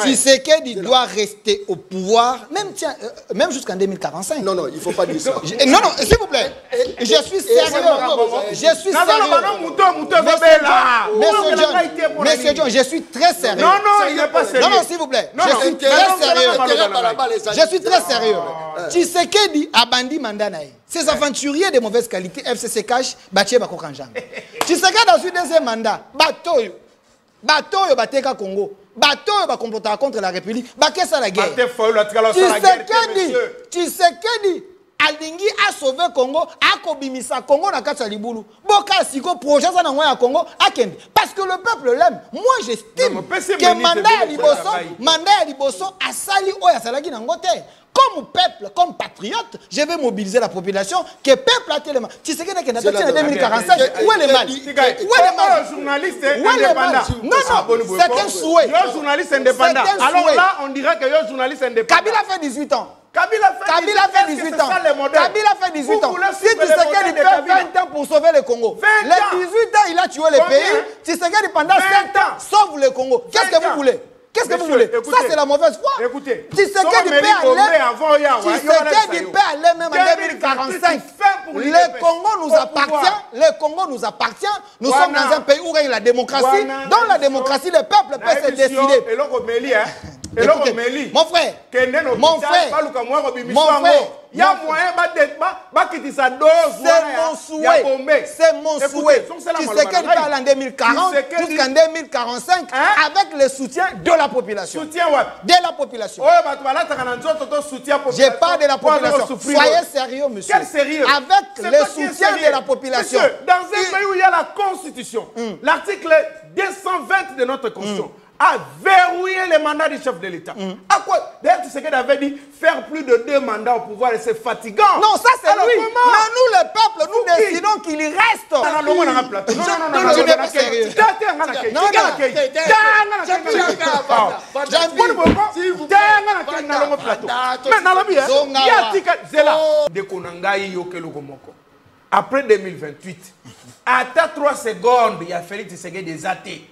Tshisekedi doit rester au pouvoir, même jusqu'en 2045. Non, il ne faut pas dire ça. Non, s'il vous plaît. Je suis sérieux. Monsieur John, je suis très sérieux. Non, il n'est pas sérieux. Non, s'il vous plaît. Je suis très sérieux. Je suis très sérieux. Tshisekedi a bandi mandat. Ces aventuriers de mauvaise qualité, FCC Cash, Baché Bakokanjang. Tshisekedi a su deuxième mandat. Batoyo Bateka Congo. Batoyo Bakomplota contre la République. Bakessa la guerre. Tshisekedi alingi a sauvé Congo, a kobimisa Congo na kati ya libulu. Boka siko projet ça na ngoya Congo akende parce que le peuple l'aime. Moi j'estime que mandat ya liboso asali oya salaki na ngote. Comme peuple, comme patriote, je vais mobiliser la population que peuple a tellement. Tu sais que dans 2045, où est le mal? Où est le mal? Journaliste indépendant. Non, c'est un souhait. Un journaliste indépendant. Alors là, on dirait que un journaliste indépendant. Kabila fait 18 ans. Kabila fait 18 ans. Kabila fait 18 ans. Si Tshisekedi fait 20 ans pour sauver le Congo, les 18 ans, il a tué le pays. Tshisekedi pendant 7 ans sauve le Congo. Qu'est-ce que vous voulez? Qu'est-ce que vous voulez? Ça, c'est la mauvaise foi. Écoutez, Tshisekedi peut aller même en 2045. Le Congo nous appartient. Le Congo nous appartient. Nous sommes dans un pays où règne la démocratie. Dans la démocratie, le peuple peut se décider. Écoutez, mon frère, il y a moyen c'est mon souhait. Tshisekedi parle en 2040 jusqu'en 2045 avec le soutien de la population. De la population. Je parle de la population. Soyez sérieux, monsieur. Quel sérieux? Avec le soutien de la population. Monsieur, dans un pays où il y a la Constitution, l'article 220 de notre Constitution a verrouillé les mandats du chef de l'État. À quoi? D'ailleurs, tu sais qu'il avait dit faire plus de 2 mandats au pouvoir et c'est fatigant. Non, ça c'est lui. Mais nous, le peuple, nous décidons qu'il y reste. Non, tu n'es pas sérieux. Après 2028, à 3 secondes, il a fallu Tshisekedi des athées.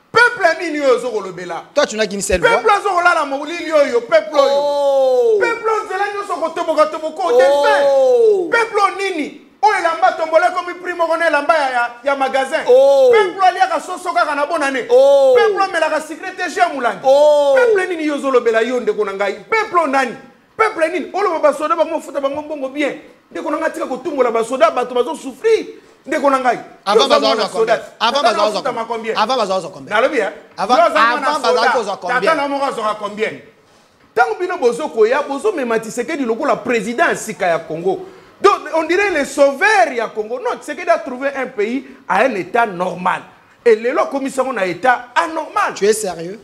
Peuple nini yo zo kolobela. Toi tu n'as qu'une seule voix. Peuple zo kolala molili yo peuple yo. Peuple zela nyo so kotoboka toboko te. Peuple nini o elamba tombole comme primo kone lamba ya magasin. Peuple aliaka soso kaka na bonane. Peuple melaka secrétaire chez Mulangi. Peuple nini yo zo lobela yo ndeko na ngai. Peuple nani? Peuple nini o lo basoda ba mo futa bango mbongo bien. Ndeko na ngatika kotumbola basoda bato bazo souffrir. Avant bazaza combien? Avant bazaza combien? Avant bazaza combien? Combien? Tant que bino bozo koya bozo mema Tshisekedi lokola président sika ya Congo. Donc on dirait les sauveurs ya Congo. Non, Tshisekedi a trouvé un pays à un état normal. Et les lois commissions à un état anormal. Tu es sérieux?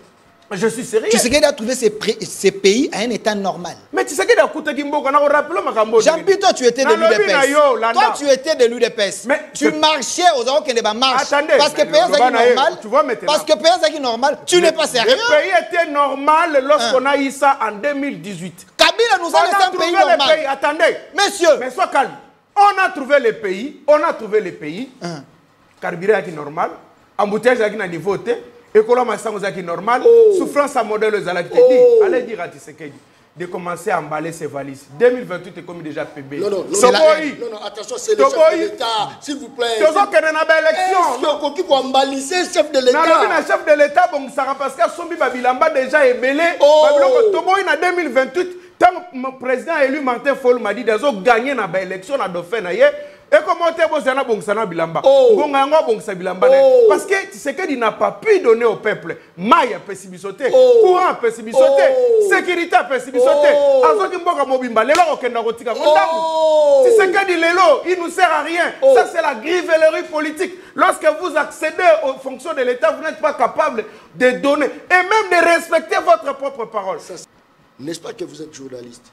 Je suis sérieux. Tshisekedi a trouvé ces pays à un état normal. Mais Tshisekedi a coûté Kimboka, on a rappelé Makambo. Jean-Pierre, toi tu étais de l'UDPS. Toi tu étais de l'UDPS. Tu marchais aux gens qui ne pas marcher. Parce que pays est normal. Parce que pays est normal. Tu n'es pas sérieux. Le pays était normal lorsqu'on a eu ça en 2018. Kabila nous a laissé un pays normal. Attendez. Monsieur. Mais sois calme. On a trouvé les pays. On a trouvé les pays. Carburant est normal. Embouteillage est à niveau. École Massango qui normal, souffrance à modèle aux allez dire à Tshisekedi de commencer à emballer ses valises. 2028 est comme déjà PB. Non, attention, c'est le chef de l'État, s'il vous plaît. Tu as élection. Qui emballer chef de l'État. Le chef de l'État, bon, ça parce que Sombi Babilamba déjà est belé. Toboy en 2028, tant que le président élu Martin Fayulu m'a dit qu'ils ont gagné dans l'élection à Dauphin. Et comment tu as bon bilamba? Parce que Tshisekedi n'a pas pu donner au peuple maille pessimisauté, courant pessimisauté, sécurité pessimisauté. Tshisekedi lelo, il nous sert à rien. Ça c'est la grivellerie politique. Lorsque vous accédez aux fonctions de l'État, vous n'êtes pas capable de donner et même de respecter votre propre parole. N'est-ce pas que vous êtes journaliste?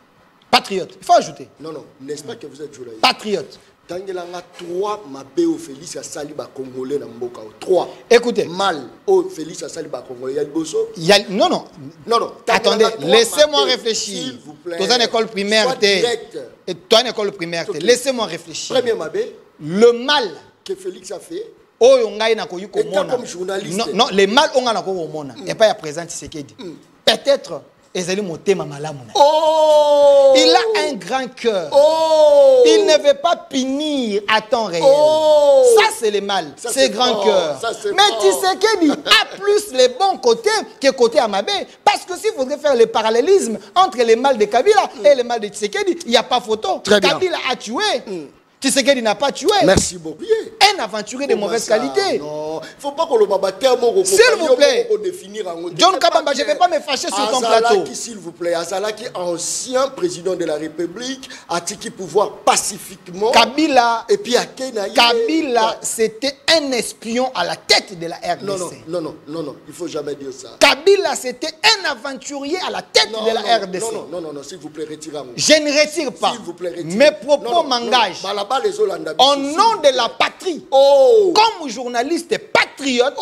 Patriote, il faut ajouter. Non, n'est-ce pas que vous êtes journaliste? Patriote. Tangelanga 3 mabé au Félix à Saliba Congolais dans Mboka. 3. Écoutez. Mal au Félix à Saliba Congolais. Il y a non. Attendez, laissez-moi réfléchir. S'il vous plaît. Dans une école primaire, et toi une école primaire, laissez-moi réfléchir. Premier mabé. Le mal que Félix a fait. oyo ngai na koyi komona comme journaliste non les mal on na ko komona et pas ya présent Tshisekedi peut-être ezali motema malamu na il a un grand cœur il ne veut pas punir à temps réel ça c'est le mal c'est grand cœur mais Tshisekedi a plus les bons côtés que côté Amabé parce que s'il faudrait faire le parallélisme entre les mal de Kabila et les mal de Tshisekedi il n'y a pas photo. Kabila a tué Tshisekedi n'a pas tué. Merci beaucoup. Un aventurier de mauvaise qualité. Non, il ne faut pas que le babateur s'il vous plaît. John Kabamba, je ne vais pas me fâcher sur ton plateau. S'il vous plaît, Azalaki, ancien président de la République, a tiki pouvoir pacifiquement. Kabila, et puis à Kenaï. Kabila, c'était un espion à la tête de la RDC. Non, il ne faut jamais dire ça. Kabila, c'était un aventurier à la tête de la RDC. Non, s'il vous plaît, retirez-moi. Je ne retire pas. S'il vous plaît, retirez. Mes propos m'engagent. Au nom de la patrie, comme journaliste patriote,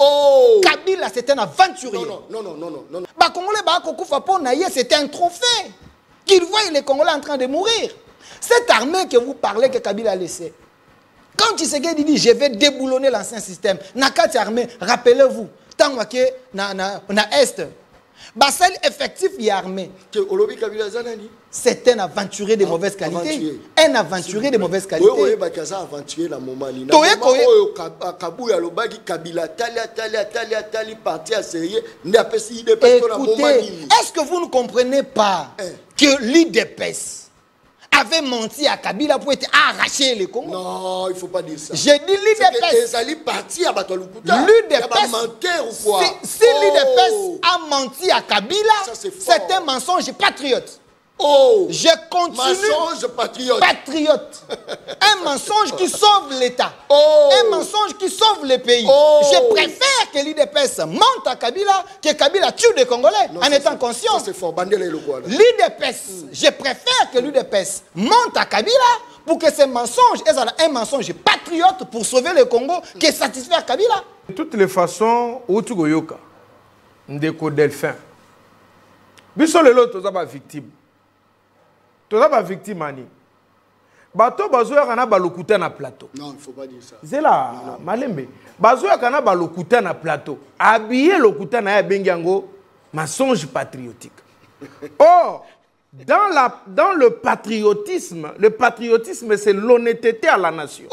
Kabila c'est un aventurier. Non. Bah, Congolais, c'était un trophée. Qu'il voit les Congolais en train de mourir. Cette armée que vous parlez, que Kabila a laissée, quand Tshisekedi dit je vais déboulonner l'ancien système, Nakati armée, rappelez-vous, tant que na Est, Bassel effectif y armé. C'est un aventurier de mauvaise qualité. Un aventurier de mauvaise qualité. Écoutez, est-ce que vous ne comprenez pas que l'IDPS avait menti à Kabila pour être arraché le Congo? Non, il ne faut pas dire ça. J'ai dit l'IDPS. Si l'IDPS a menti à Kabila, c'est un mensonge patriote. Je continue. Mensonge patriote. Patriote. Un mensonge qui sauve l'État. Un mensonge qui sauve le pays. Je préfère que l'IDPS monte à Kabila que Kabila tue des Congolais en étant conscient. L'IDPS, je préfère que l'IDPS monte à Kabila pour que ce mensonge est un mensonge patriote pour sauver le Congo qui satisfaire Kabila. De toutes les façons, Outugoyoka, Ndeko Delphin, biso lelo toza ba victime. Toza ba victime ani. Bato bazoya kana balokuta na plateau. Non, il faut pas dire ça. C'est là, malembe. Bazoya kana balokuta na plateau. Habiller lokuta na ya bengiango mensonge patriotique. Or, dans le patriotisme c'est l'honnêteté à la nation.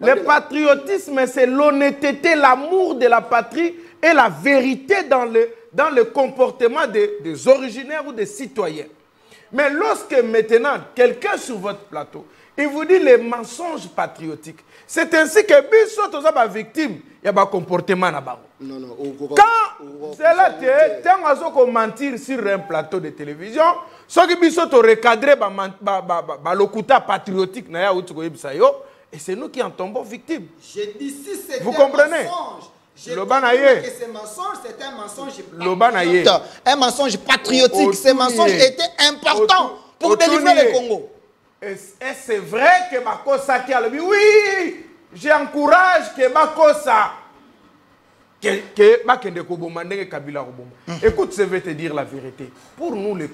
Le patriotisme c'est l'honnêteté, l'amour de la patrie et la vérité dans le comportement des originaires ou des citoyens. Mais lorsque maintenant, quelqu'un sur votre plateau, il vous dit les mensonges patriotiques, c'est ainsi que biso toza ba victime, il y a un comportement na bango. Quand c'est là que tu as mentir sur un plateau de télévision, ce qui biso to recadrer ba lokuta patriotique na ya utuko yebisa yo, et c'est nous qui en tombons victimes. Je dis si c'est vous comprenez? Je que ce mensonge, c'est un mensonge patriotique. Un mensonge patriotique. Ce mensonge était important pour délivrer le Congo. Et c'est vrai que Makosa qui a le oui, j'encourage que Makosa écoute, je vais te dire la vérité. Pour nous les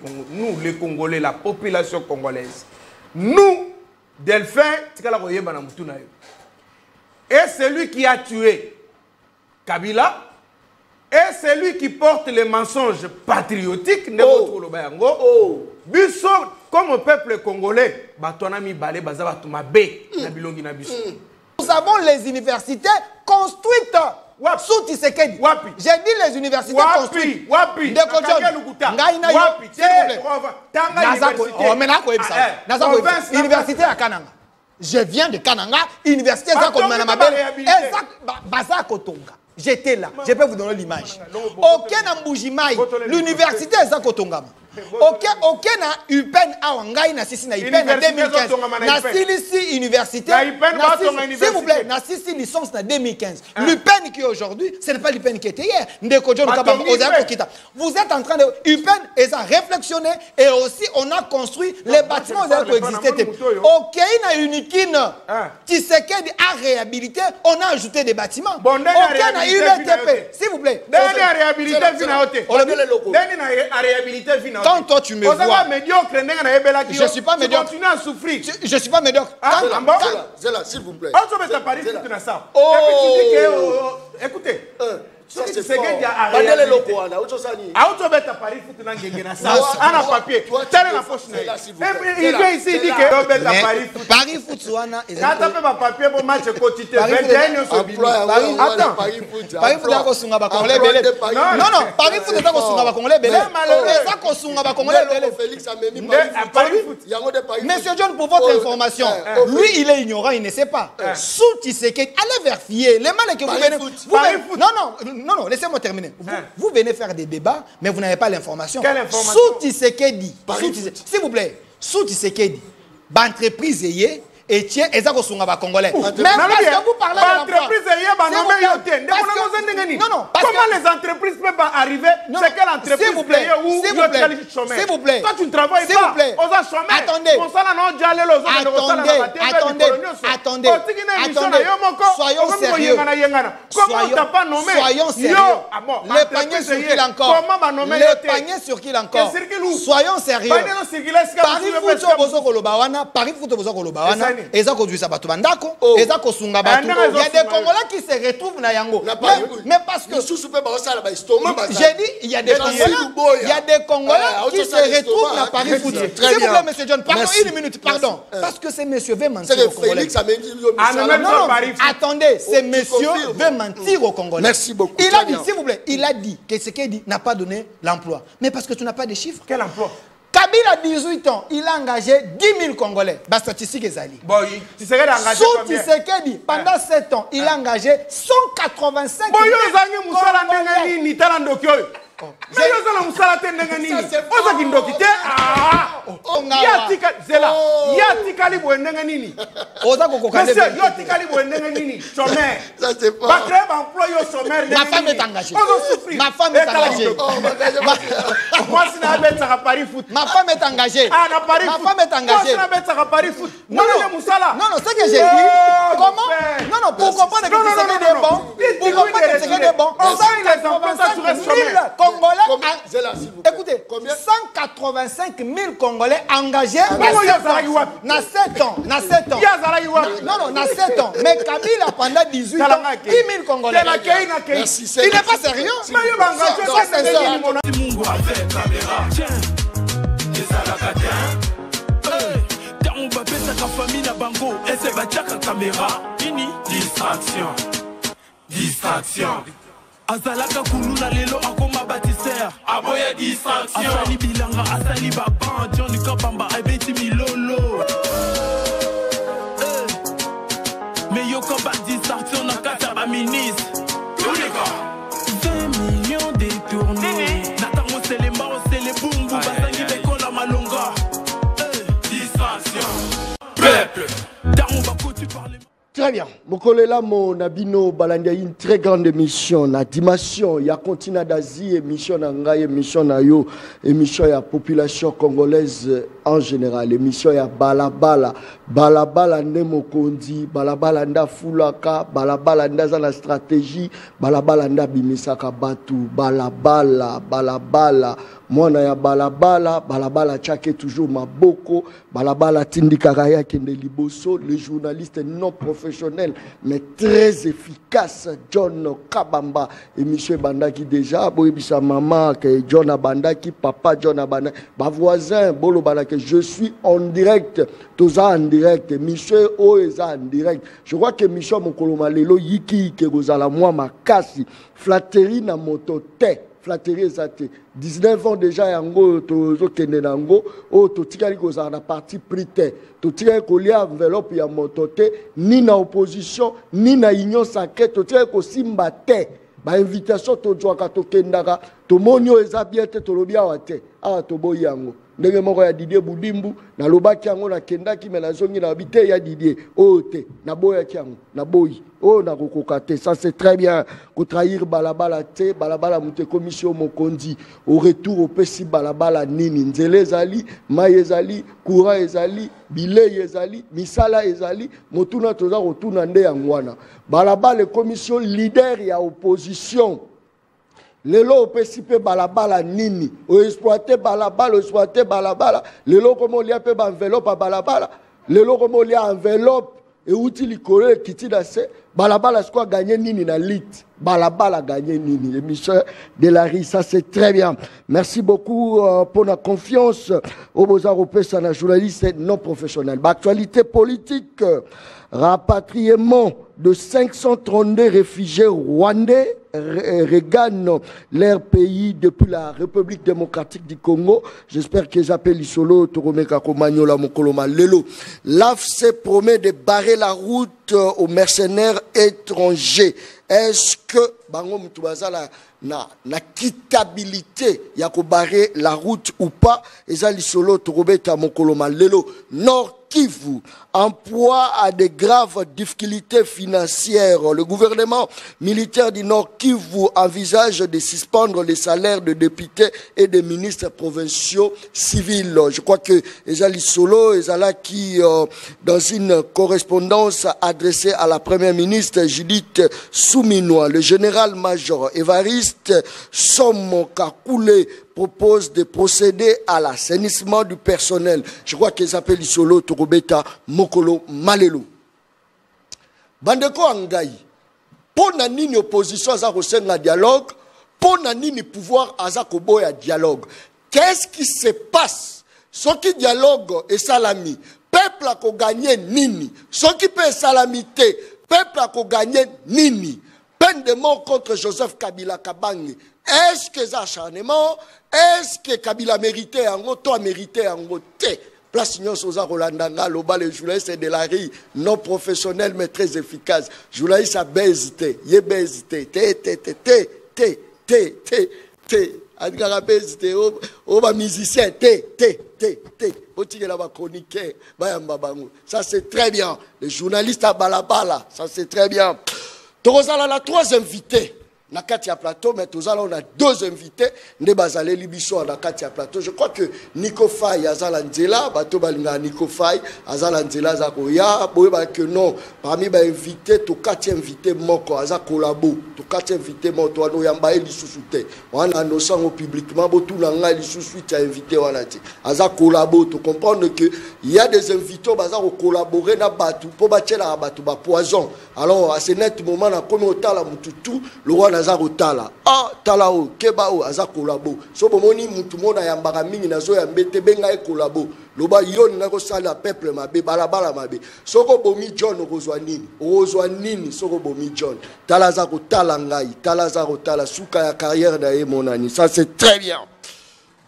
Congolais, la population congolaise, nous, Delphin, et celui qui a tué Kabila est celui qui porte les mensonges patriotiques. Biso, comme peuple congolais, nous avons les universités construites sous Tshisekedi. J'ai dit les universités construites. Université à Kananga. Je viens de Kananga, université Kotonga. J'étais là, je peux vous donner l'image. Aucun Mbujimai, l'université est Kotonga. Aucun na UPEN Awangai na sisi na UPEN en 2015. Na Silisi université. S'il vous plaît, na sisi licence na 2015. L'UPEN qui est aujourd'hui, ce n'est pas l'UPEN qui était hier. Vous êtes en train de UPEN et ça réflexionné et aussi on a construit les bâtiments qui existaient. Aucun na Unikine. Tshisekedi a réhabilité, on a ajouté des bâtiments. Aucun na ULTP. S'il vous plaît. Réhabilité Quand toi tu me vois, je ne suis pas médiocre. Tu continues à souffrir. Je ne suis pas médiocre. Zéla, s'il vous plaît. Écoutez. Ça c'est fort. Bandele loko ana utosani. Autobeta Paris foot na ngengena ça. Ana papier. Telle la poche na. Il vient ici il dit que Autobeta Paris foot. Paris foot wana. Quand tu fais ma papier pour match quotidien 21 sur Attends. Paris foot dako sunga ba congolais belé. Non, Paris foot dako sunga ba congolais belé. Malheureux dako sunga ba congolais belé. Félix a mis Paris foot. Monsieur John, pour votre information, lui il est ignorant, il ne sait pas. Sous Tshisekedi, allez vérifier. Les mal que vous venez. Non, laissez-moi terminer. Vous venez faire des débats, mais vous n'avez pas l'information. Quelle information? Sous Tshisekedi, s'il vous plaît, sous Tshisekedi, l'entreprise est et tiens, et ça qu'on Congolais. Même parce que vous parlez de l'entreprise. Non, comment les entreprises peuvent arriver? C'est quelle entreprise? S'il vous plaît. Toi, tu ne travailles pas. Attendez. Soyons sérieux. Les paniers sur qui encore? Les paniers sur qui encore? Soyons sérieux. Paris foot et ça conduit ça bato bandako et ça kosunga bato. Il y a des Congolais qui se retrouvent na yango. Mais parce que j'ai dit il y a des Congolais qui se retrouvent na Paris foot. S'il vous plaît monsieur John, pardon une minute, pardon. Parce que ces messieurs veulent mentir aux Congolais. Non, attendez, ces messieurs veulent mentir aux Congolais. Merci beaucoup. Il a dit, s'il vous plaît, il a dit que ce qu'il dit n'a pas donné l'emploi. Mais parce que tu n'as pas de chiffres. Quel emploi? Kabila a 18 ans, il a engagé 10 000 Congolais. La statistique est allée. Bon, tu serais engagé combien? Tshisekedi, pendant 7 ans, il a engagé 185 000 Congolais. Ma femme est engagée. Ma femme est engagée. Ma femme est engagée. Non, c'est que j'ai dit. Comment? Non, pour comprendre que Tshisekedi est bon. Pour comprendre que Tshisekedi est bon. Congolais, écoutez, 185 000 Congolais engagés dans 7 ans. Non, dans 7 ans. Mais Kabila pendant 18 ans, 10 000 Congolais. Il n'est pas sérieux. Distraction. Azalaka kuluna lelo akoma bâtisseur. Aboya distraction. Asali bilanga asali baban Johnny Kabamba abeti milolo. Mais yo koba distraction na kata ba ministre. Tous les gars 20 millions détournés. Natango c'est les mbao c'est les bumbu basangi bekola malonga. Distraction. Peuple. Dans bako tu parles. Très bien. Mokolela mon Nabino Balanda une très grande émission na dimension ya continent d'Asie émission na ngai émission na yo émission ya population congolaise en général émission ya balabala nde mokondi balabala nda fulaka balabala nda za na stratégie balabala nda bimisaka batu balabala mwana ya balabala tchake toujours maboko balabala tindikaka ya kende liboso le journaliste non professionnel mais très efficace John Kabamba émission bandaki déjà boyebisa maman que John Abandaki papa John Abandaki ba voisin bolo balaki je suis en direct toza en direct émission oeza en direct je crois que émission mokolo malelo yiki ke gozala moi makasi flatterie na moto te flatterie ezate 19 ans déjà yango tozo kende nango o to tikali kozala na parti prité to tikali kolia enveloppe ya moto te ni na opposition ni na union sacrée to tikali kosimba te ba invitation to jwaka to kendaka to monyo eza bien te to lobi awa te awa to boyi yango ndenge moko ya Didier Boudimbu na lobaki yango na kendaki me na zongi na bité ya Didier o te na boya yango na boyi oh na kokokate ça c'est très bien ko trahir balabala te balabala mute commission mokondi au retour au pesi balabala nini nzele ezali mai ezali courant ezali bilei ezali misala ezali motuna toza rotuna nde yangwana balabala commission leader ya opposition Lelo opesipe balabala nini. O exploiter balabala. Lelo comme on y a pe enveloppe à balabala. Lelo comme on y a enveloppe et outil likole kiti dase. Balabala c'est quoi gagner nini na lit. Balabala gagner nini. Émission de la RI, ça c'est très bien. Merci beaucoup pour la confiance au Beaux-Arts au Pessana, journaliste non professionnel. Actualité politique, rapatriement de 532 réfugiés rwandais regagnent leur pays depuis la République démocratique du Congo. J'espère qu'ils appellent Isolo, Toromeka Komagnola, Mokoloma, Lelo. L'AFC promet de barrer la route aux mercenaires étrangers. Est-ce que bango mutubaza na quittabilité ya ko barrer la route ou pas? Ezali solo Torobeta Mokoloma Lelo. Nord Kivu en proie à de graves difficultés financières. Le gouvernement militaire du Nord Kivu envisage de suspendre les salaires de députés et de ministres provinciaux civils. Je crois que Ezali Solo, Ezala qui, dans une correspondance adressée à la première ministre Judith Souminois, le général-major Évariste Somo-Kakule propose de procéder à l'assainissement du personnel. Je crois qu'ils appellent Isolo, Torobeta, Mokolo, Malelo. Bandeko Angaï, pour nani opposition à un dialogue, pour nani pouvoir à un dialogue. Qu'est-ce qui se passe? Ce qui dialogue est salami. Peuple a gagné nini. Ce qui peut salamité, peuple a gagné nini. Peine de mort contre Joseph Kabila Kabangi. Est-ce que ça acharnement? Est-ce que Kabila méritait en gros, toi méritais en gros? Place Union Sosa Rolandanga, l'Oba, les journalistes de la RI, non professionnels mais très efficaces. Journalistes à baisité, yé baisité, Adgara baisité, oba musicien, ça c'est très bien. Les journalistes à Balabala, ça c'est très bien. Torozala la 3 invités. Na Katia Plateau, mais tous on a 2 invités. Nebazale Libiso na Katia Plateau. Je crois que Nico Faye Azalanzela, Bato Balinga Nico Faye Azalanzela Zakoya, boyeba que non. Parmi les invités, tout 4 invités moko Aza collabo, tout 4 invités moto ano yamba eli susute. On a notion publiquement botu langa eli susuite invité wanati. Aza collabo, tu comprends que il y a des invités baza collaborer na batu pour batela batu ba poison. Alors à ce net moment na komi otala mututu le roi nazaro tala talao kebao aza kolabo so bomoni mutu mona yambaka mingi nazo ya mbete benga e kolabo loba yoni na ko sala peuple mabe balabala mabe soko bomi John okozwa nini soko bomi John tala za ko tala ngai tala za ko tala suka ya carrière na e monani. Ça c'est très bien.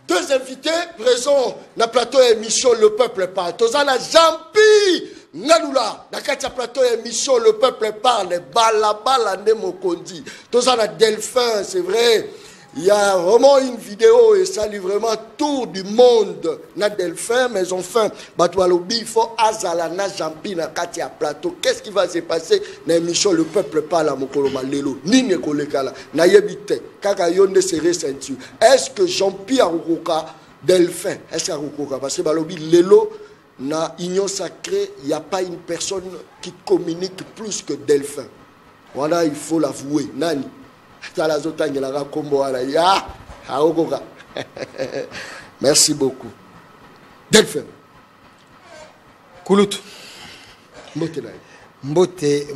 2 invités présents na plateau émission Le Peuple Parle. Tozana Jampi Ngalula, na katia plateau émission Le Peuple Parle, Balabala Nemokondi. Tozana Delphin, c'est vrai. Il y a vraiment une vidéo et ça lit vraiment tour du monde. Na Delphin, mais enfin, Batoualobi, il faut Azala na Jampi na katia plateau. Qu'est-ce qui va se passer dans l'émission Le Peuple Parle à Mokoloma Lelo? Nini Kolekala, na yebite, kaka yonde serré ceinture. Est-ce que Jean-Pierre Arukoka, Delphin, est-ce qu'Arukoka, parce que Balobi Lelo, na Union Sacrée, il n'y a pas une personne qui communique plus que Delphin. Voilà, il faut l'avouer. Nani. Merci beaucoup. Delphin. Koulout. Mbote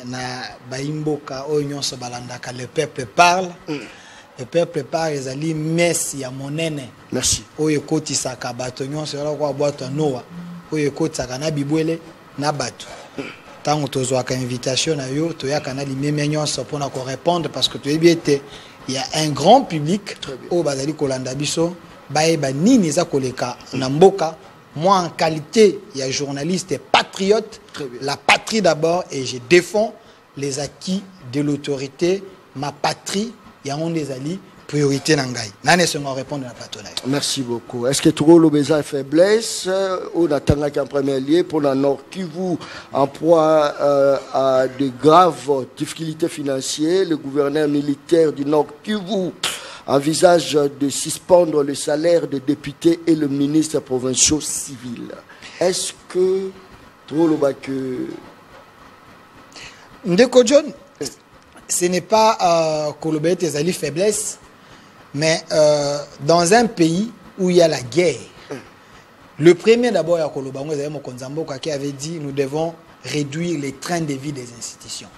na baimboka Union Sobalandaka, le peuple parle. Le peuple parle, les alliés messi à monene. Merci. Oye koti saka bato nyon sera kwa boato noa. Oye koti saka na bibwele na bato. Tant que tu as une invitation à yo, tu as canal immédiatement pour répondre parce que tu es bien il y a un grand public au bazali kolanda biso baeba nini za koleka namboka. Moi en qualité il y a journaliste et patriote, la patrie d'abord et je défends les acquis de l'autorité, ma patrie, il y a un des alliés priorité nangai. Nane se m'en répondre à la plateau. Merci beaucoup. Est-ce que trop l'obésité faiblesse on attend qu'en premier lieu pour la Nord Kivu en proie à de graves difficultés financières, le gouverneur militaire du Nord Kivu envisage de suspendre le salaire des députés et le ministre provincial civil. Est-ce que trop le que Ndeko John ce n'est pas Kolobé Tezali faiblesse, mais dans un pays où il y a la guerre, le premier d'abord, il y a Kolobango qui avait dit nous devons réduire les trains de vie des institutions.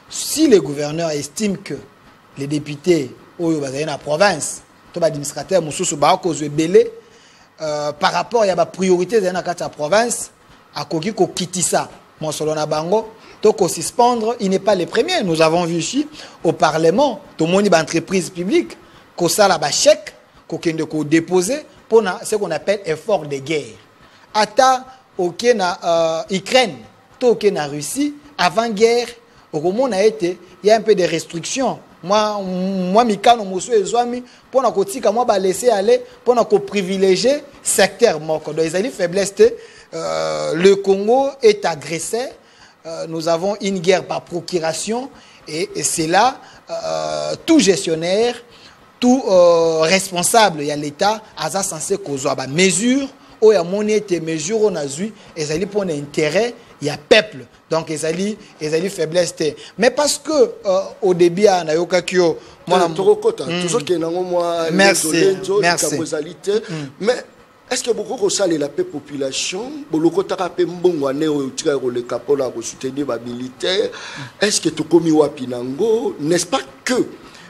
Si le gouverneur estime que les députés dans la province, les administrateurs par rapport à la priorité de la province, à Kogi Kitissa, suspendre, il n'est pas le premier. Nous avons vu ici au Parlement, tout le monde est entreprise publique, qu'on a la chèque, qu'on a déposé pour ce qu'on appelle effort de guerre. Ata ok na Ukraine, to ok na Russie, avant guerre, au moment il y a un peu de restrictions. Moi mikano musu ezwami pour na kotika moi ba laisser aller pour na ko privilégier secteur moko. Donc ils ont faiblesse. Le Congo est agressé. Nous avons une guerre par procuration et c'est là tout gestionnaire, tout responsable, il y a l'État, a censé causer des mesures, où il y a des mesures, on a vu, et ça pour un intérêt, il y a peuple. Donc, ils ont faiblesse. Mais parce que au début, il y a Kyo. Merci. Mais est-ce que beaucoup de la population, beaucoup de soutenir les militaires, est-ce que tu commis Wapinango, n'est-ce pas que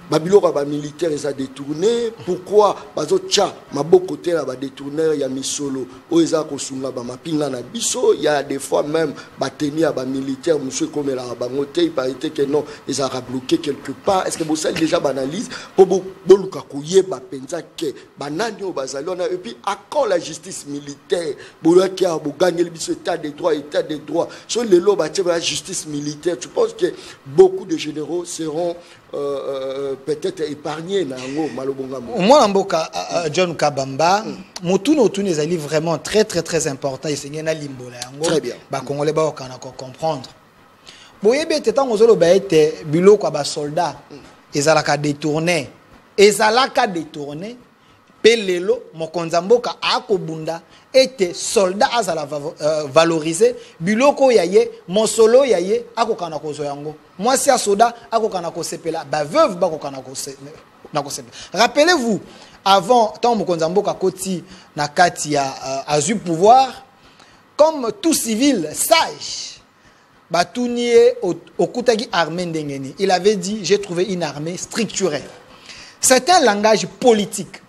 Babilora ba militaire les a détourné? Pourquoi bazo tcha mabo côté là ba détourner ya misolo oeza ko sunga ba mapinga na biso? Il y a des fois même ba tenir ba militaire monsieur comme la ba moté il paraît que non ils a bloqué quelque part. Est-ce que vous savez déjà banalise pour boluka koye ba penza ke banani o bazalona et puis à quand la justice militaire bolaki a bo gagner le biso état de droit sur les lots ba la justice militaire? Tu penses que beaucoup de généraux seront peut-être épargné na ngo malobonga moi mboka John Kabamba mutuno tuni ezali vraiment très important esengé na limbola yango très bien ba congolais ba okana ko comprendre boyebe te tango zolo ba ete biloko ba soldat ezalaka détourné pelelo mokonza mboka akobunda ete soldat azala valoriser biloko yaye mosolo yaye akokana kozo yango moi si a soda akokana ko sepela ba veuve ba kokana ko sepela. Rappelez-vous avant tant mokonza mboka koti na kati ya azu pouvoir comme tout civil sage batunier okutaki armée ndengeni il avait dit j'ai trouvé une armée structurée. C'est un langage politique.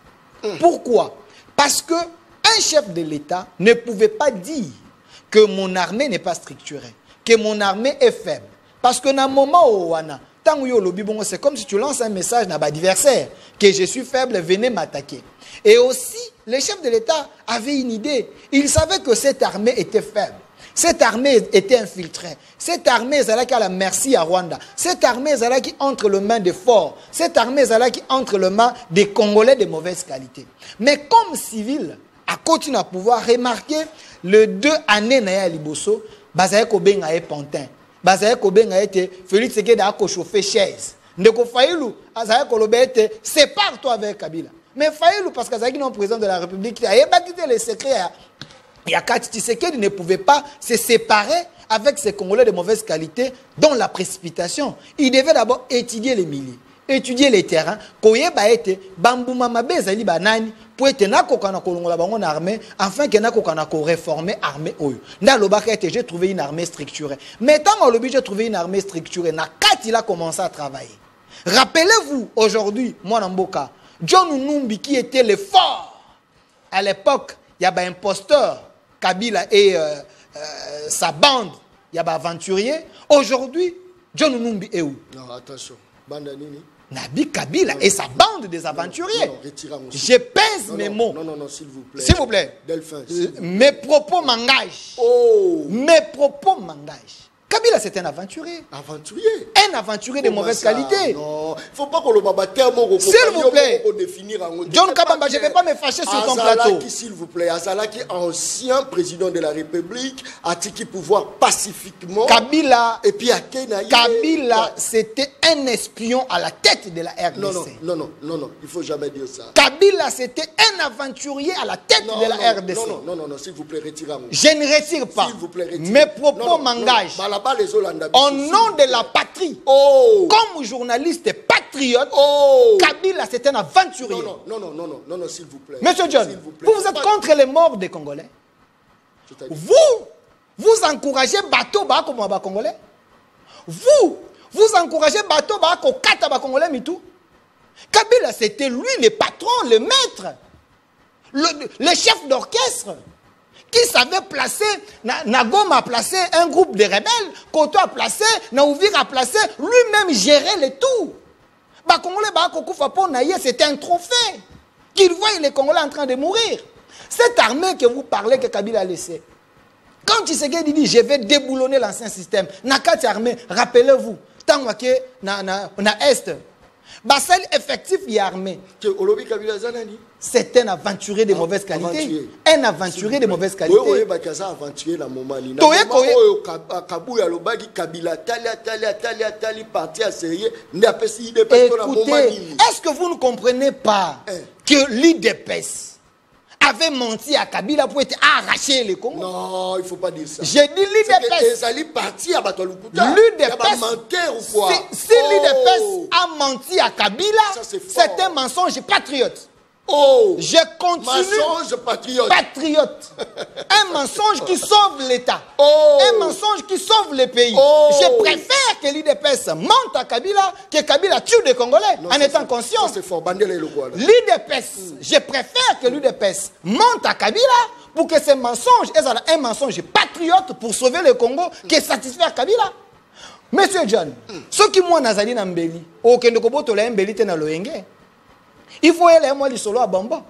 Pourquoi? Parce que un chef de l'État ne pouvait pas dire que mon armée n'est pas structurée, que mon armée est faible. Parce que dans le moment où c'est comme si tu lances un message à l'adversaire que je suis faible, venez m'attaquer. Et aussi, le chef de l'État avait une idée. Il savait que cette armée était faible. Cette armée était infiltrée. Cette armée est à la merci à Rwanda. Cette armée est qui entre les mains des forts. Cette armée est qui entre les mains des Congolais de mauvaise qualité. Mais comme civil, à continuer à pouvoir remarquer les 2 années na Liboso, Bazaye Kobenga est pantin. Bazaye Kobenga était Félix Tshisekedi a chauffé chaise. Ndeko Fayulu, Azaye Kolobete, sépare-toi avec Kabila. Mais Fayulu, parce qu'Azaye non président de la République, il a quitté les secrets. Yakati Tshisekedi ne pouvait pas se séparer avec ces Congolais de mauvaise qualité dans la précipitation. Il devait d'abord étudier les milieux, étudier les terrains, koyeba ete bambuma mabezali banani pour être nakokana kolongola bango armée afin que nakokana ko réformer armée oyo. Ndalobaka ete j'ai trouvé une armée structurée. Mais tant au lobby j'ai trouvé une armée structurée, Nakati il a commencé à travailler. Rappelez-vous aujourd'hui, moi Namboka, John Numbi qui était le fort à l'époque, il y a un imposteur Kabila et sa bande, il y a des aventuriers. Aujourd'hui, John Numbi est où? Non, attention. Bande Nini. Nabi Kabila et sa bande des aventuriers. Je pèse mes mots. Non, s'il vous plaît. S'il vous plaît. Delphin. Mes propos m'engagent. Oh. Mes propos m'engagent. Kabila, c'est un aventurier. Aventurier? Un aventurier de mauvaise qualité. Non, il ne faut pas que le babateur s'il vous plaît. John Kabamba, je ne vais pas me fâcher sur ton plateau. S'il vous plaît, Azalaki, ancien président de la République, a tiki pouvoir pacifiquement. Kabila, et puis à Kenya, Kabila, c'était un espion à la tête de la RDC. Non, il ne faut jamais dire ça. Kabila, c'était un aventurier à la tête de la RDC. Non, s'il vous plaît, retirez-moi. Je ne retire pas. S'il vous plaît, retirez. Mes propos m'engagent. Au nom de la patrie, comme journaliste patriote, Kabila c'est un aventurier. Non, s'il vous plaît. Monsieur John, vous êtes contre les morts des Congolais. Vous encouragez bateau comme les Congolais. Vous encouragez bateau comme les Congolais mitou. Kabila c'était lui le patron, le maître, le chef d'orchestre qui savait placer, Nagoma a placé un groupe de rebelles, Koto a placé, Naouvir a placé, lui-même gérait le tout. Les Congolais c'était un trophée. Qu'ils voient les Congolais en train de mourir. Cette armée que vous parlez que Kabila a laissée, quand Tshisekedi dit je vais déboulonner l'ancien système, Nakati armée, rappelez-vous, tant que na Est, Bassel effectif y armé. C'est un aventurier de mauvaise qualité. Un aventurier de mauvaise qualité. Écoutez, est-ce que vous ne comprenez pas que l'IDPS avait menti à Kabila pour être arraché les Congo? Non, il ne faut pas dire ça. J'ai dit l'IDPS. Si l'IDPS a menti à Kabila, c'est un mensonge patriote. Je continue. Mensonge patriote. Un mensonge qui sauve l'État. Un mensonge qui sauve le pays. Je préfère que l'IDPS monte à Kabila que Kabila tue des Congolais en étant conscient. L'IDPS, je préfère que l'IDPS monte à Kabila pour que ce mensonge soit un mensonge patriote pour sauver le Congo qui satisfait Kabila. Monsieur John, ce qui moi nazali na mbeli, aucun de koboto la mbeli te na loenge. Il faut aller moi l'isolo à bamba.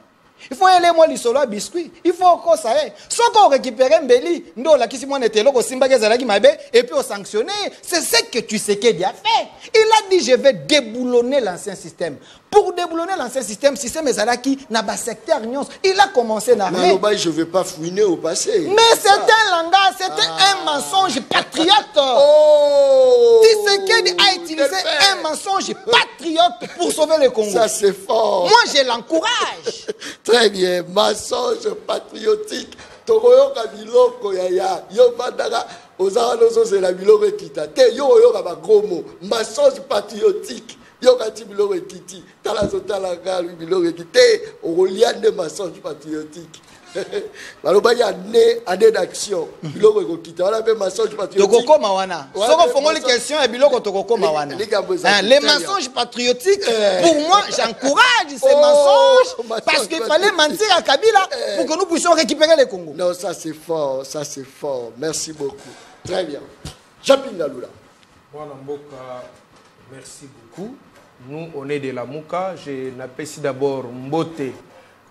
Il faut aller moi l'isolo à biscuit. Il faut que ça ait. Soit qu'on récupère mbeli, ndo la kisi moi n'était là, simba gezalaki mabe, et puis on sanctionner. C'est ce que tu sais qu'il a fait. Il a dit je vais déboulonner l'ancien système. Pour déboulonner l'ancien système Ezalaki n'a pas secteur Nyons. Il a commencé à armer. Je ne vais pas fouiner au passé. Mais c'est un langage, c'était un mensonge patriote. Tshisekedi a utilisé un mensonge patriote pour sauver le Congo. Ça c'est fort. Moi je l'encourage. Très bien, mensonge patriotique. Tokoyoka biloko ya yo bandaka ozalozo c'est la biloko ekita. Te yo yoka ba gros mot. Mensonge patriotique. Yokati biloko ekiti. Tala zotala ga biloko ekite. Oliane mensonge patriotique. Baloba ya année d'action. Biloko ekita. Wala pe mensonge patriotique. Tokoko mawana. Soko fongoli question et biloko tokoko mawana. Les mensonges patriotiques, pour moi, j'encourage ces mensonges parce qu'il fallait mentir à Kabila pour que nous puissions récupérer le Congo. Non, ça c'est fort, ça c'est fort. Merci beaucoup. Très bien. Japin Laloula. Voilà, Mboka, merci beaucoup. Nous, on est de la Mouka. Je n'appelle d'abord Mbote.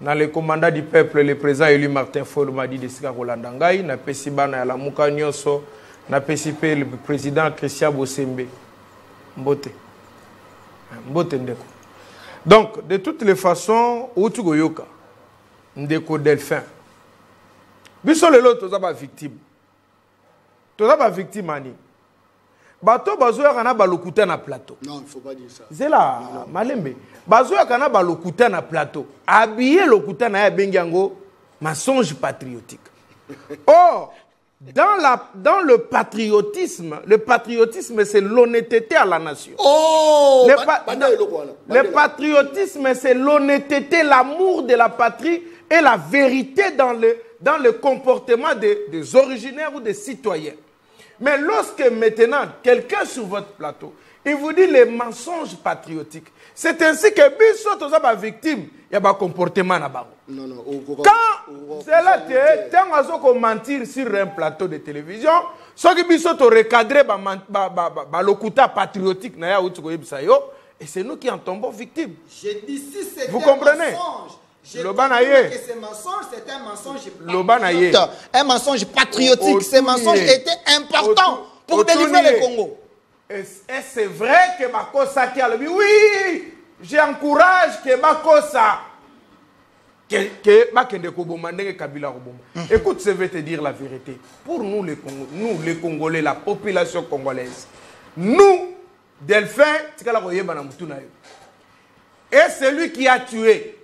Dans le commandant du peuple, le président élu Martin Fayulu m'a dit de Sika Rolandangaï. N'appelle si bana la Mouka Nyonso. N'appelle si le président Christian Bosembe. Mbote. Mbote Ndeko. Donc, de toutes les façons, Outugo Yoka. Ndeko Delphin. Bissot le lot, tu as pas victime. Tu as pas victime, Ani. Bato bazoya kana balokuta na plateau. Non, il ne faut pas dire ça. C'est là, malembe. Bazoya kana balokuta na plateau. Habiller lokuta na ya bengango, mensonge patriotique. Or, dans le patriotisme c'est l'honnêteté à la nation. Le patriotisme c'est l'honnêteté, l'amour de la patrie et la vérité dans le comportement des originaires ou des citoyens. Mais lorsque maintenant, quelqu'un sur votre plateau, il vous dit les mensonges patriotiques, c'est ainsi que Bissot est ma victime, il y a un comportement là-bas. Quand c'est là que tu mentir sur un plateau de télévision, ce que Bissot a recadré le locuta patriotique, et c'est nous qui en tombons victimes. J'ai dit si c'est vous comprenez? C'est un mensonge patriotique. Ce mensonge était important pour délivrer le Congo. Et c'est vrai que Makosa qui a le oui, j'encourage que Makosa écoute, je vais te dire la vérité. Pour nous les Congolais, la population congolaise, nous, Delphin, et celui qui a tué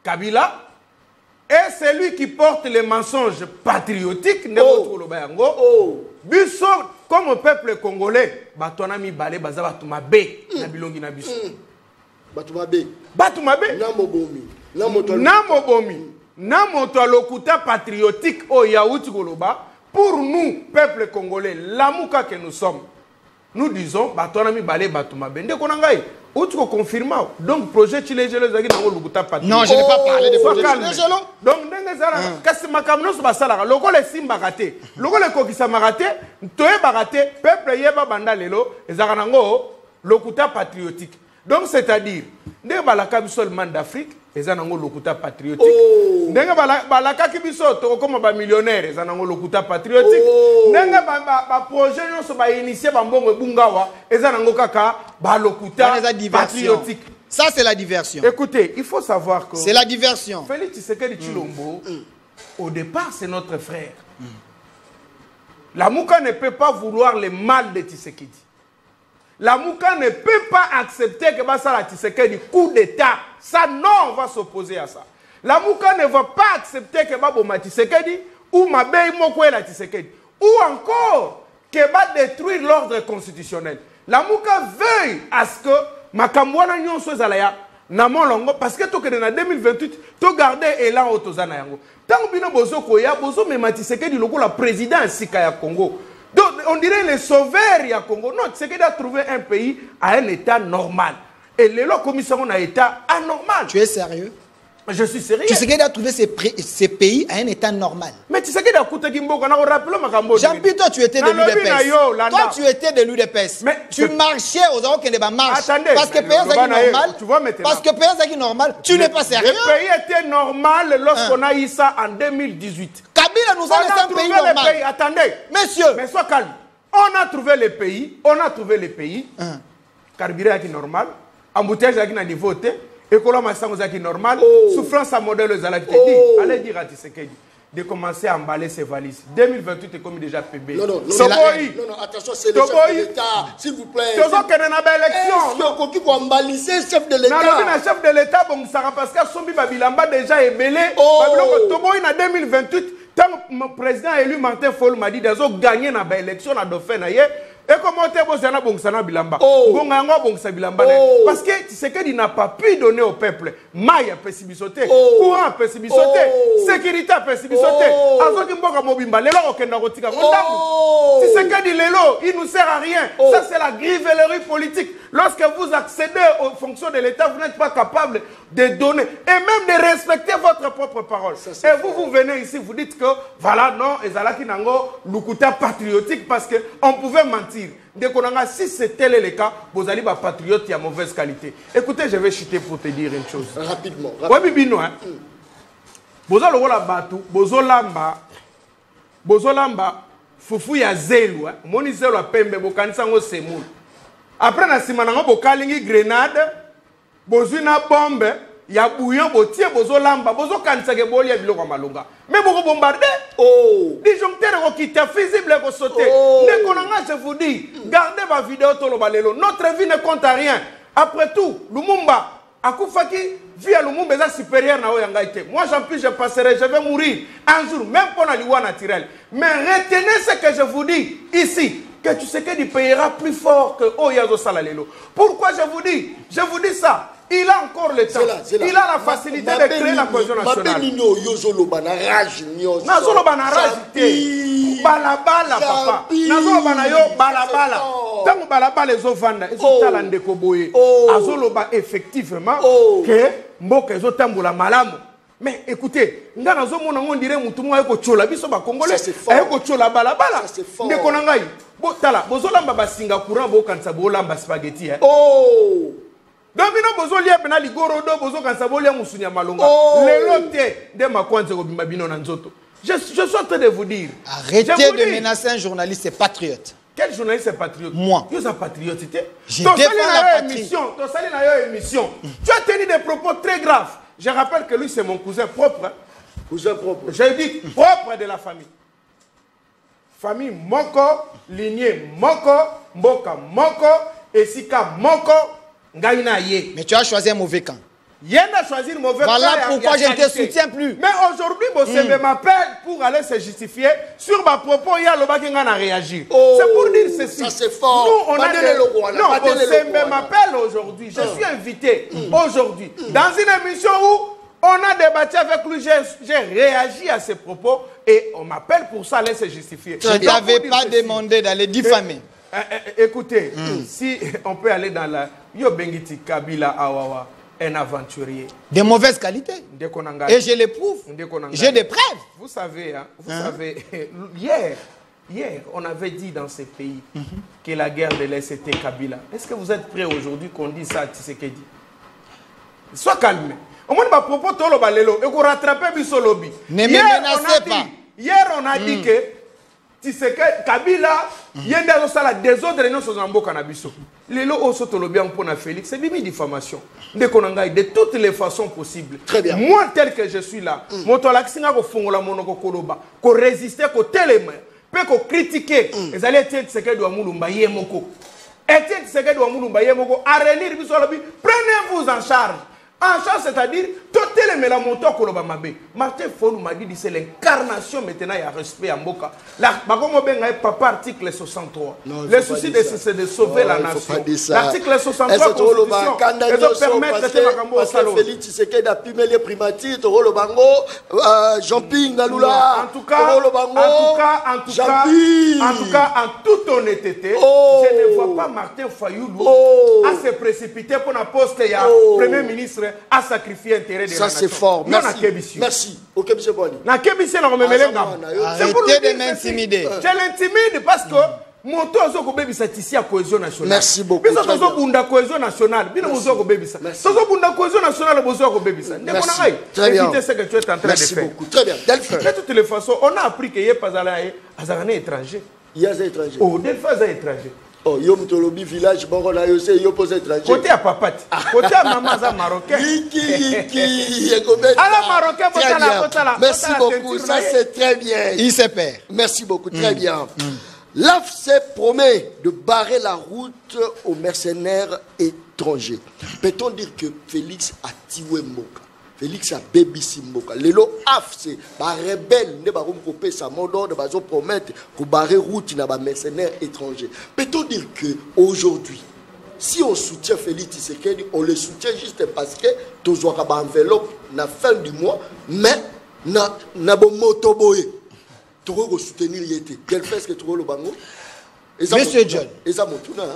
Kabila, Et c'est lui qui porte les mensonges patriotiques. Biso, comme peuple congolais, Batouanami Balé, Bazabatouma-B, Nabilongi Nabiso. Batoumabe. Batoumabe. Namobomi. Namoto lokuta patriotique au Yaout Goloba. Pour nous, peuple congolais, l'amouka que nous sommes, nous disons, Batouanami Balé, Batoumabe. Ndé konangaï. Où tu confirmes? Donc, projet Chile-Gelo, non, je n'ai pas parlé de projet Chile-Gelo. Donc, kasi makamno so basala loko le simba raté loko le kokisa maraté toye baraté peuple yeba banda lelo ezaka nango lokuta patriotique. Donc c'est-à-dire ndenge balaka biso le man d'Afrique eza nango lokuta patriotique. Ndenge balaka ki biso to comme ba millionnaire eza nango lokuta patriotique. Ndenge ba projet nyonso ba initier ba mbongo ebungawa eza nango kaka ba lokuta patriotique. Ça, c'est la diversion. Écoutez, il faut savoir que... C'est la diversion. Félix Tshisekedi Tshilombo, au départ, c'est notre frère. La Mouka ne peut pas vouloir le mal de Tshisekedi. La Mouka ne peut pas accepter que Bassala Tshisekedi coup d'État. Ça, non, on va s'opposer à ça. La Mouka ne va pas accepter que Baboma Tshisekedi ou Mabei Mokwe la Tshisekedi. Ou encore, que va détruire l'ordre constitutionnel. La Mouka veuille à ce que Makamwana nyonso ezalaya na molongo parce que tokende na 2028 to garder élan otozana yango. Tant bino bozo koya bozo mema Tshisekedi lokola président sika ya Congo. Donc on dirait les sauveurs ya Congo. Non, Tshisekedi a trouvé un pays à un état normal. Et le commission on a état anormal. Tu es sérieux? Je suis sérieux. Tshisekedi a trouvé ces pays à un état normal. Mais Tshisekedi a coûté Kimboka na rappelé makambo. Jean-Pierre, toi tu étais de l'UDPS. Toi tu étais de l'UDPS. Mais tu marchais aux endroits qui n'étaient pas marche. Attendez. Parce que pays est normal. Tu vois maintenant. Parce que pays est normal. Tu n'es pas sérieux. Le pays était normal lorsqu'on a eu ça en 2018. Kabila nous a laissé un pays normal. Attendez. Monsieur. Mais sois calme. On a trouvé les pays. On a trouvé les pays. Carburant qui est normal. Embouteillage qui n'a niveau T. École Massango qui est normal, souffrance à modèle aux alactes. Allez dire à Tshisekedi de commencer à emballer ses valises. 2028 est comme déjà PB. Non, attention, c'est le chef de l'État, s'il vous plaît. Tu as qu'il y a une élection. Qui va emballer chef de l'État. Non, le chef de l'État, bon, ça parce que Sombi Babilamba déjà est belé. Toboy en 2028, tant le président élu Martin Fayulu m'a dit qu'ils ont gagné dans l'élection à Dauphin. Et comment tu as bon bilamba parce que Tshisekedi n'a pas pu donner au peuple maille à pessibisoté, courant à pessibisoté, sécurité à pessibisoté. Azoki mboka mobimba lelo okenda kotika ndangu. Tshisekedi lelo, il nous sert à rien. Ça c'est la grivellerie politique. Lorsque vous accédez aux fonctions de l'État, vous n'êtes pas capable de donner et même de respecter votre propre parole. Et vous venez ici, vous dites que voilà, non, ezalaki nango lukuta patriotique parce que on pouvait mentir. Si c'était le cas, vous allez être patriote à mauvaise qualité. Écoutez, je vais chuter pour te dire une chose. Rapidement. Oui, bibino, hein. Bozolo wala batu, bozolamba, fufu ya zelu, hein. Moni zelu a pembe, bokanisa ngo semul. Après, na simanango bokalingi grenade, bozuna bombe, ya bouillon, botie bozolamba, bozokanisa ke boli ya biloko malonga. Mais vous bombardez. Disjoncteur qui est visible pour sauter. Je vous dis, gardez ma vidéo Tolobalelo. Notre vie ne compte à rien. Après tout, Lumumba, Akufaki, vie à Lumumba est supérieure à Oyangaïté. Moi, j'en plus, je passerai, je vais mourir un jour, même pour la loi naturelle. Mais retenez ce que je vous dis ici, que tu sais qu'il payera plus fort que Oyazo Salalelo. Pourquoi je vous dis ça? Il a encore le temps. Il a la facilité de créer la cohésion nationale. Balabala, papa. Nazolobana yo balabala. Tant balabala les ovanda, ils sont talendés koboye. Azoloba effectivement que mboka zo tambola malamu. Mais écoutez, nga nazomona on dirait mutumo ayeko chola biso ba congolais. Ayeko chola balabala. Ndeko na ngai. Bo tala, bozolamba ba singa courant bo kanisa bo lamba spaghetti hein. Donc bino bozo lia pena ligoro do bozo kanisa bo lia musunya malonga. Lelo te de makwanze ko bimba bino na nzoto. Je suis en train de vous dire. Arrêtez de menacer un journaliste patriote. Quel journaliste est patriote? Moi. Tu es un patriote. Je défends la patrie. Émission. Tu as tenu des propos très graves. Je rappelle que lui, c'est mon cousin propre. Cousin propre. J'ai dit propre de la famille. Famille Moko, lignée Moko, Mboka Moko, Esika Moko, Ngaina Ye. Mais tu as choisi un mauvais camp. Yenda choisir mauvais. Voilà pourquoi je ne te soutiens plus. Mais aujourd'hui, Bosembe m'appelle pour aller se justifier sur ma propos. Il y a le qui a réagi. C'est pour dire ceci. Ça c'est fort. Nous, on a non, Bosembe m'appelle aujourd'hui. Je suis invité aujourd'hui dans une émission où on a débattu avec lui. J'ai réagi à ses propos et on m'appelle pour ça aller se justifier. Je ne t'avais pas demandé d'aller diffamer. Écoutez, si on peut aller dans la Yo Bengiti Kabila Awawa, un aventurier de mauvaise qualité. Et je l'éprouve. J'ai des preuves. Vous savez, hein, hier, on avait dit dans ces pays que la guerre de l'Est était Kabila. Est-ce que vous êtes prêts aujourd'hui qu'on dise ça à Tshisekedi? Sois calme. Au moins, ma propos, tolo balelo, et qu'on rattrape Bissolobi. Ne me menacez pas. Hier, on a dit que Tshisekedi, Kabila, yenda osala désordre réunion sur Zambo Canabiso. Lelo osotolobi en pona Félix, c'est bimi diffamation. De toutes les façons possibles. Très bien. Moi tel que je suis là, mon tolaxinga ko fongola monoko koloba, ko résister ko telema, peut ko critiquer. Les allez être Tshisekedi wa mulumba yemoko. Etienne Tshisekedi wa mulumba yemoko a relire Bissolobi, prenez-vous en charge. En charge, c'est-à-dire, tout le monde Martin Fonu m'a dit que c'est l'incarnation maintenant, il y a respect à Mboka. Là, papa article 63. Le souci c'est de sauver la nation. L'article 63 Constitution, permettre de Félix Tshisekedi a pimé les primatis, Toro Bango, Jean-Ping Naloula. En tout cas, en toute honnêteté, je ne vois pas Martin Fayoulou à se précipiter pour la poste il y a Premier ministre à sacrifier l'intérêt de la nation. Ça c'est fort. Merci. Merci. Ok, M. Boni. Arrêtez de m'intimider. Je l'intimide parce que mon tour est ici à cohésion nationale. Merci beaucoup. Merci. Cohésion nationale. Très bien. Évitez ce que tu es en train de faire. Merci beaucoup. Très bien. Delphine. De toutes les façons, on a appris qu'il n'y a pas un étranger. Il y a des étrangers. Oh, Delphine est étranger. Oh, yo mtolobi village bon on a yo c'est yo pose étranger. Côté à papati. Côté à maman za marocain. Alors marocain merci beaucoup, ça c'est très bien. Il se perd. Merci beaucoup, très bien. L'AFC promet de barrer la route aux mercenaires étrangers. Peut-on dire que Félix a tué Mboka? Félix a bébissi Mboka. Lelo AFC, ba rebelle, ne ba rompoper sa mot de bazo promettre pour barrer route na ba mercenaires étrangers. Peut-on dire que aujourd'hui, si on soutient Félix Tshisekedi, on le soutient juste parce que tous ba enveloppe na fin du mois, mais na bo motoboye. Toro soutenir yete. Quel fait ce que Toro le bango? Monsieur John,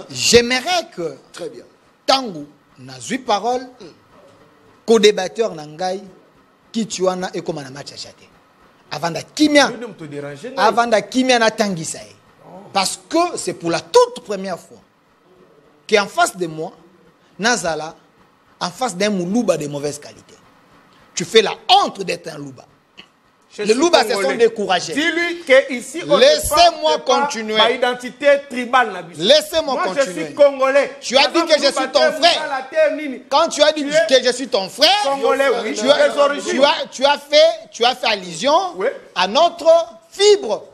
j'aimerais que très bien. Tango na zui parole. Co-débatteur Nangai, qui tu en as et comment on a match à châter. Avant de Kimia na Tangisaï. Parce que c'est pour la toute première fois qu'en face de moi, Nazala, en face d'un Moulouba de mauvaise qualité. Tu fais la honte d'être un Louba. Les Loubas se sont découragés. Dis-lui qu'ici, laissez-moi continuer. Ma identité tribale. Laissez-moi continuer. Moi, je suis congolais. Tu as dit que je suis ton frère. Quand tu as dit que je suis ton frère, congolais, oui. tu as fait allusion à notre fibre.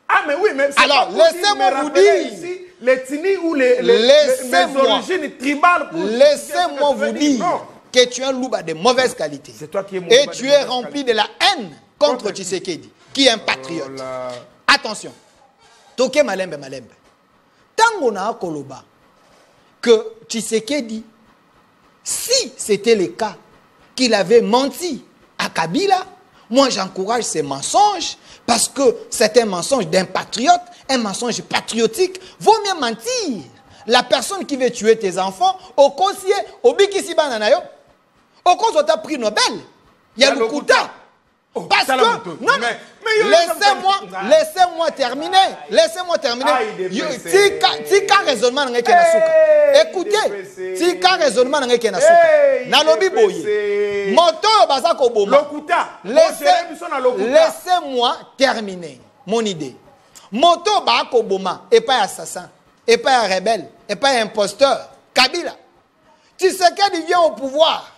Ah, mais oui, mais alors, laissez-moi vous dire. Les Tini ou les origines tribales. Laissez-moi vous dire que tu es un louba de mauvaise qualité. C'est toi qui es et tu es rempli de la haine contre Tshisekedi, qui est un patriote. Attention. Toke malembe. Tango na koloba que Tshisekedi, si c'était le cas qu'il avait menti à Kabila, moi j'encourage ces mensonges parce que c'est un mensonge d'un patriote, un mensonge patriotique. Vaut mieux mentir. La personne qui veut tuer tes enfants, au conseiller, au bikisiba nanayo, au conseiller tu as pris Nobel, il y a le Kouta. Parce que, non, laissez-moi terminer. Laissez-moi terminer. Tika raisonnement n'engage na souka. Écoutez, tika raisonnement n'engage na souka. Nalobi boye. Moto bazako boma. Laissez-moi terminer mon idée. Moto bazako boma et pas assassin, et pas un rebelle, et pas un imposteur. Kabila. Tshisekedi vient au pouvoir.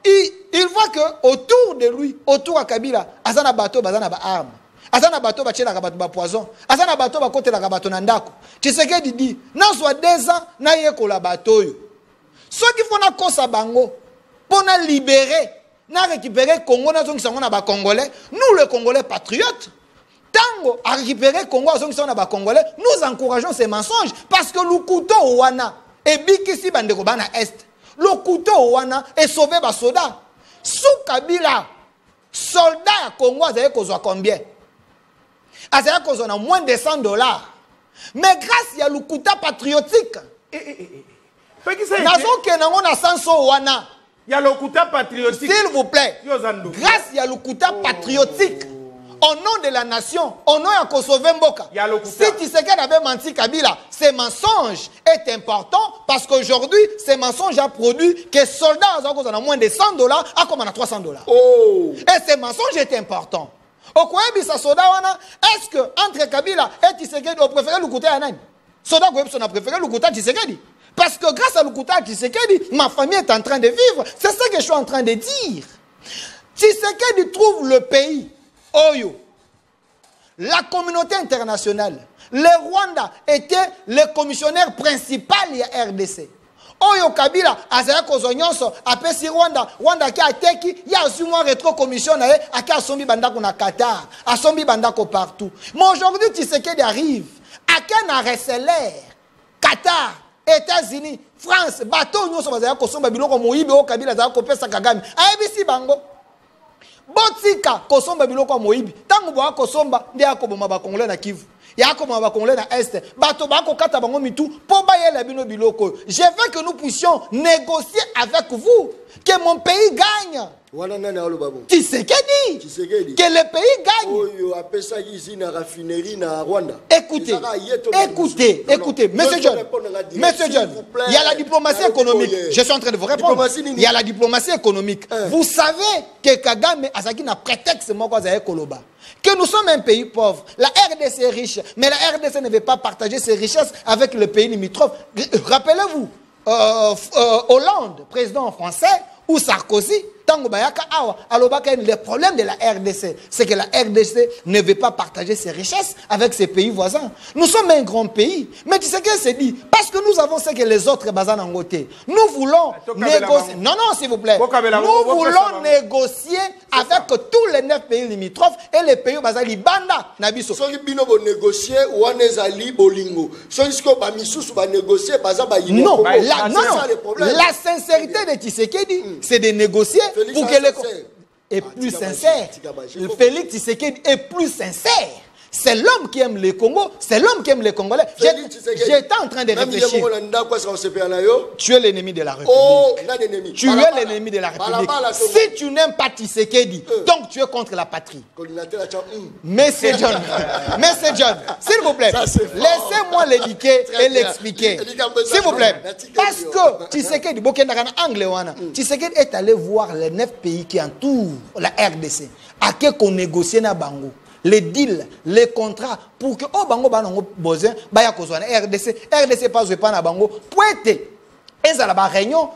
Il voit que autour de lui, autour de Kabila, Azana bateau, Azana ba arme. Azana bateau, ba tchela bateau ba poison. Azana bateau, ba kote la bateau nandako. Tshisekedi dit, na soit 2 ans, na ye ko la bateau. Ceux qui font na kosa bango, pour nous libérer, nous récupérer le Congo, nous Congolais, nous les Congolais patriotes. Tango à récupérer le Congo, nous Congolais, nous encourageons ces mensonges parce que le couteau Ouana et Bikisi Bandekobana Est, le couteau Ouana est sauvé par soldats. Sous Kabila, soldats à Congo, vous avez combien? Vous avez moins de $100. Mais grâce à le couteau patriotique, il y a le couteau patriotique. S'il vous plaît, grâce à le couteau patriotique, au nom de la nation, au nom de Kosovo Mboka, si Tshisekedi avait menti Kabila, ce mensonge est important parce qu'aujourd'hui, ce mensonge a produit que les soldats ont moins de $100 à comme on a $300. Et ce mensonge est important. Est-ce que entre Kabila et Tshisekedi, on préfère le couteau à Nani? Soda on a préféré le couteau à Tshisekedi. Parce que grâce à le couteau à Tshisekedi, ma famille est en train de vivre. C'est ça que je suis en train de dire. Tshisekedi trouve le pays. Oyo. La communauté internationale. Le Rwanda était le commissionnaire principal de la RDC. Oyo Kabila, Azaya Kozonyonso, Apesi Rwanda, Rwanda qui a teki, il y a aussi moins rétro-commissionnaire, qui a sombi bandako na Qatar, a sombi bandako partout. Mais aujourd'hui, Tshisekedi arrive, à Kana Resseler, Qatar, États-Unis, France, bateau, nous sommes à Kosomba, Biloko Moïbe, Kabila, Azaya Kopesa Kagame, ABC Bango. Botika Kosomba Biloko Moïbe, tant que vous avez Kosomba, il y a comme ma Congolais na Kivu. Il y a comme un Congolais dans l'Est. Je veux que nous puissions négocier avec vous. Que mon pays gagne. Tshisekedi. Que le pays gagne. Écoutez, Monsieur John, il y a la diplomatie économique. Je suis en train de vous répondre. Il y a la diplomatie économique. Vous savez que Kagame a un prétexte que nous sommes un pays pauvre. La RDC est riche, mais la RDC ne veut pas partager ses richesses avec le pays limitrophe. Rappelez-vous, Hollande, président français, ou Sarkozy, le problème de la RDC, c'est que la RDC ne veut pas partager ses richesses avec ses pays voisins. Nous sommes un grand pays, mais tu sais qu'elle s'est dit, parce que nous avons ce que les autres bazan en côté. Nous voulons négocier. Non, s'il vous plaît. Nous voulons négocier avec tous les 9 pays limitrophes et les pays bazan Libanda, Nabiso. Non, la sincérité de Tshisekedi, c'est de négocier pour que les... est plus sincère. Félix Tshisekedi est plus sincère. C'est l'homme qui aime le Congo, c'est l'homme qui aime les Congolais. J'étais en train de réfléchir. Tu es l'ennemi de la République. Tu es l'ennemi de la République. Si tu n'aimes pas Tshisekedi, donc tu es contre la patrie. Monsieur John, s'il vous plaît, laissez-moi l'éduquer et l'expliquer. S'il vous plaît. Parce que Tshisekedi, Tshisekedi est allé voir les 9 pays qui entourent la RDC. À qui qu'on négocie na bango. Les deals, les contrats, pour que oh bango bango besoin, baya kozwana RDC pas na bango, poète. Et ça la réunion,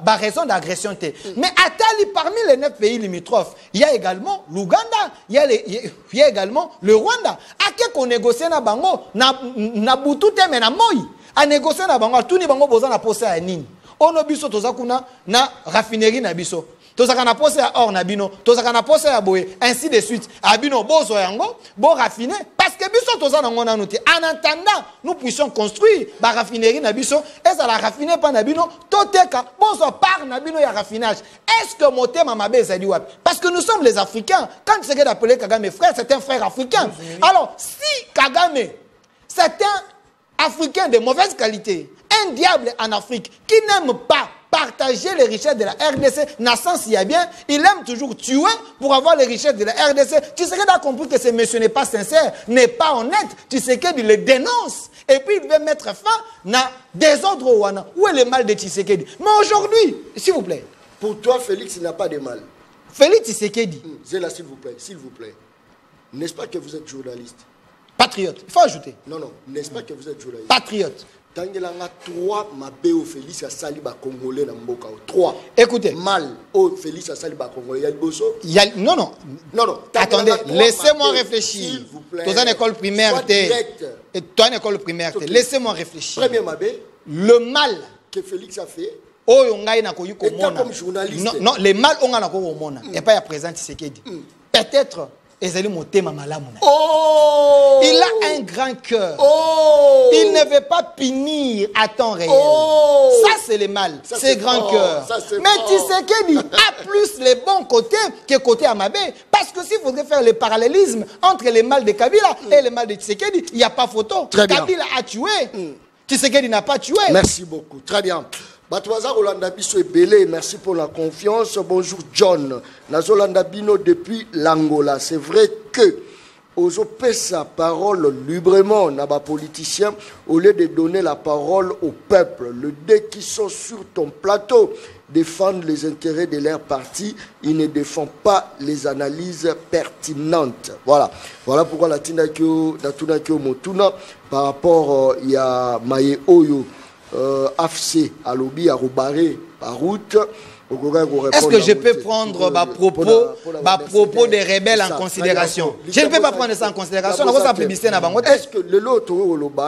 raison d'agression. Mais Atali, parmi les 9 pays limitrophes, il y a également l'Ouganda, il y a également le Rwanda. À qui qu'on négocie na bango, na butute mais na moi, à négocier na bango, tout ni bango besoin na poser à nini. Ono biso tozakuna na raffinerie na biso. Tozaka na pose à or na bino, tozaka na pose à boé, ainsi de suite. Abino bozo yango, bo raffiner parce que biso tozana ngona nuti. En attendant, nous puissions construire ba raffinerie na biso et ça la raffiner pas na bino, toteka bozo par na bino ya raffinage. Est-ce que motema mabe ezali wapi? Parce que nous sommes les Africains. Quand c'est que d'appeler Kagame frère, c'est un frère africain. Alors, si Kagame c'est un Africain de mauvaise qualité, un diable en Afrique qui n'aime pas partager les richesses de la RDC, n'a sens y a bien, il aime toujours tuer pour avoir les richesses de la RDC. Tu sais qu'il a compris que ce monsieur n'est pas sincère, n'est pas honnête. Tu sais qu'il le dénonce. Et puis il veut mettre fin à désordre au Wana. Où est le mal de Tshisekedi? Mais aujourd'hui, s'il vous plaît. Pour toi, Félix, il n'a pas de mal. Félix Tshisekedi. Zéla, s'il vous plaît. N'est-ce pas que vous êtes journaliste? Patriote. Il faut ajouter. Non. N'est-ce pas que vous êtes journaliste? Patriote. Tangelanga 3 mabéo Félix a sali ba congolais na mboka 3. Écoutez, mal au Félix a sali ba congolais non. Attendez, laissez-moi réfléchir. S'il vous plaît. Toi une école primaire Laissez-moi réfléchir. Premier mabé le mal que Félix a fait Oyo ngai na koyi ko mona. Comme journaliste. Non, les mal on a ko mona. Et pas ya présent Tshisekedi. Peut-être ezali motema malamu na. Oh! Il a un grand cœur. Oh! Il ne veut pas punir à temps réel. Oh! Ça c'est le mal, c'est grand cœur. Mais Tshisekedi a plus les bons côtés que côté Amabé. Parce que s'il faudrait faire le parallélisme entre les mal de Kabila et les mal de Tshisekedi, il n'y a pas photo. Très bien. Kabila a tué. Tshisekedi n'a pas tué. Merci beaucoup. Très bien. Batouaza Rolanda Biso et Belé, merci pour la confiance. Bonjour John. Nazolanda Bino depuis l'Angola. C'est vrai que Ozope sa parole librement n'a pas politicien au lieu de donner la parole au peuple. Le dé qui sont sur ton plateau défendent les intérêts de leur parti, ils ne défendent pas les analyses pertinentes. Voilà. Voilà pourquoi la Tinakyo Motuna par rapport il y a Maye Oyo AFC à lobby à Roubaré par route. Est-ce que je peux prendre ma propos des rebelles en considération? Je ne peux pas prendre ça en considération. Est-ce que le lot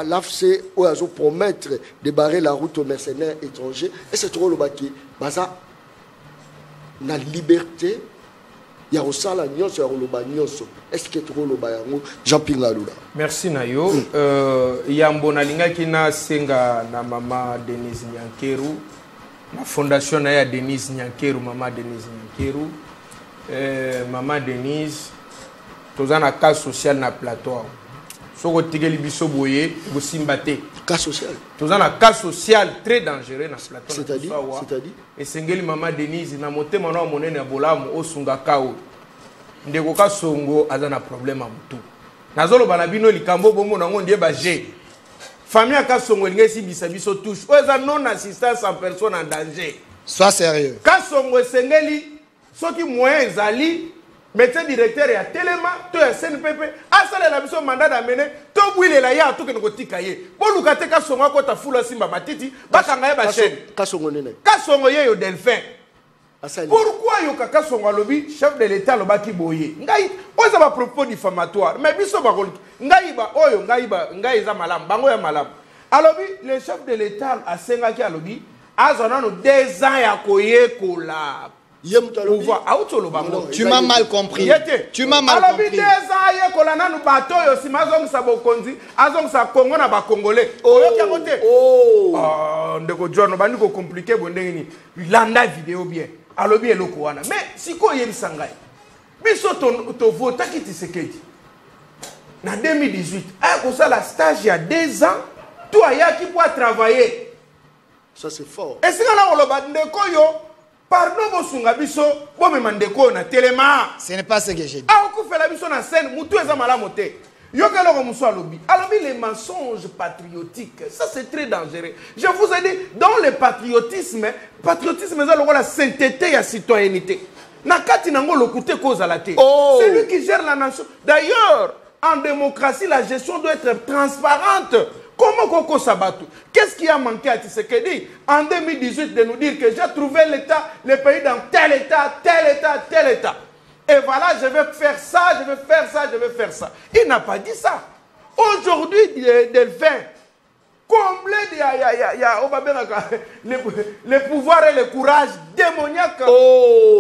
l'AFC a promettre de barrer la route aux mercenaires étrangers? Est-ce que le qui basa la liberté? Il y a aussi la nuance, est-ce que tu as Jean-Pierre Laloula? Merci Nayo. Il y a un bon alinga qui na senga na maman Denise Nyankeru. La fondation na ya Denise Nyankeru, maman Denise Nyankeru. Maman Denise, tous en a cas social na plateau. Soko tigeli biso boye, go simbate. Cas social. Tous en a cas social très dangereux na plateau. C'est-à-dire et sengeli maman Denise na motema na monene bolamu osunga kao. Ndeko ka songo azana problème à mutu. Nazolo banabino likambo bomo na ngondie ba G. Famille ka songo ngesi bisa biso touche. Oza non assistance en personne en danger. Sois sérieux. Ka songo sengeli soki moyen ezali médecin directeur ya Telema to ya CNPP asala la biso mandat d'amener to bwilela ya to ke ngotika ye. Boluka te ka songo ko ta fula simba matiti bakanga ye ba chaîne. Ka songo nene. Ka songo ye yo Delphin. Pourquoi yo kaka songo lobi chef de l'état lobaki boye. Ngai oza ba propos diffamatoire mais biso ba ngai ba oyo ngai za malam bango ya malam. Alobi le chef de l'état asenga ki alobi azona no 2 ans ya koyekola. Tu m'as mal compris. Tu m'as mal compris. Alors, 2 ans yekola nanu bato yo simazong sa bokonzi azong sa Congo na ba Congolais. Oyo kia kote. Oh, ndeko John bandi ko compliqué bondenge ni. Landa vidéo bien. Alobi eloko wana. Mais siko yebisa ngai. Biso to vote ki Tshisekedi. Na 2018, a ko ça la stage il y a 2 ans, toi ya ki pour travailler. Ça c'est fort. Et si on a oloba ndeko yo pardon bosunga biso bo me mandeko na Telema. Ce n'est pas ce que j'ai dit. Ah ko fait la biso na scène mutu eza malamu te. Yo ke loko muso alobi. Alobi les mensonges patriotiques. Ça c'est très dangereux. Je vous ai dit dans le patriotisme eza la sainteté ya citoyenneté. Na kati nango lokuté cause la té. C'est lui qui gère la nation. D'ailleurs, en démocratie, la gestion doit être transparente. Comment Koko Sabatou? Qu'est-ce qui a manqué à Tshisekedi en 2018 de nous dire que j'ai trouvé l'État, le pays dans tel État, tel État, tel État. Et voilà, je vais faire ça, je vais faire ça, je vais faire ça. Il n'a pas dit ça. Aujourd'hui, Delphin, comblé le pouvoir et le courage démoniaque.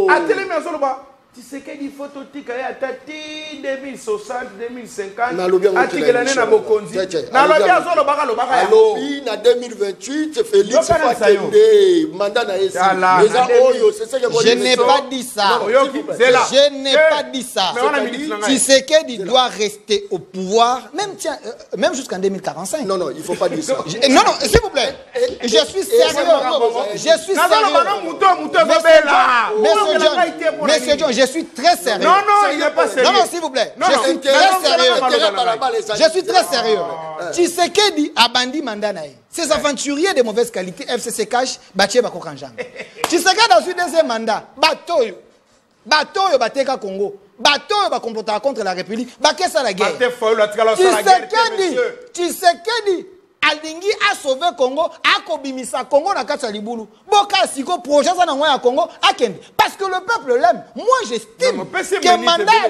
À Télémensoloba. Tu sais qu'il y a des photos qui sont 2060, 2050. Atikelane na bokonzi. Na lobi azolo baka lobaka ya. Alobi na 2028 Félix Fakende mandat na esi. Je n'ai pas dit ça. Je n'ai pas dit ça. Tshisekedi doit rester au pouvoir même jusqu'en 2045. Non, il ne faut pas dire ça. Non, s'il vous plaît. Je suis sérieux. Je suis sérieux. Monsieur John, je suis très sérieux. Non, il n'est pas sérieux. Non, s'il vous plaît. Je suis très sérieux. Je suis très sérieux. Tshisekedi a bandi mandanaï. Ces aventuriers de mauvaise qualité, FCC Cash, Baché Bakokanjang. Tshisekedi a eu deuxième mandat. Batoyo Bateka Congo. Batoyo va comporter contre la République. Bakessa la guerre. Tshisekedi alingi a sauvé Congo, a kobimisa Congo na kati ya libulu. Boka siko projet ça na ngwa ya Congo akende parce que le peuple l'aime. Moi j'estime que mandat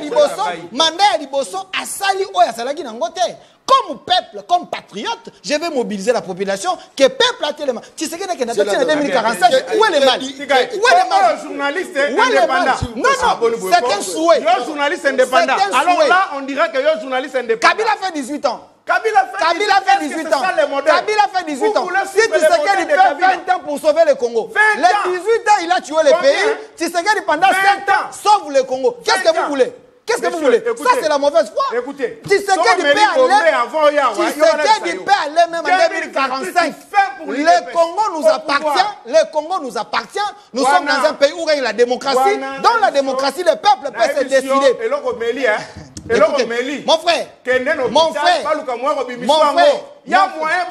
liboso asali oya salaki na ngote. Comme peuple, comme patriote, je vais mobiliser la population, que le peuple a tellement. Tu sais qu'il y a 2045, où est le mal? Où est le mal? Journaliste indépendant. Non, c'est un souhait. Un journaliste indépendant. Alors là, on dirait que un journaliste indépendant. Kabila fait 18 ans. Kabila fait 18 ans. Kabila fait 18 ans. Si tu sais qu'il fait 20 ans pour sauver le Congo. Les 18 ans, il a tué le pays. Tu sais qu'il pendant 5 ans, sauve le Congo. Qu'est-ce que vous voulez? Qu'est-ce que vous voulez? Ça, c'est la mauvaise foi. Écoutez, tu sais qu'il peut aller même en 2045. Le Congo nous appartient. Le Congo nous appartient. Nous sommes dans un pays où règne la démocratie. Dans la démocratie, le peuple peut se décider. Écoutez, mon frère, il y a moyen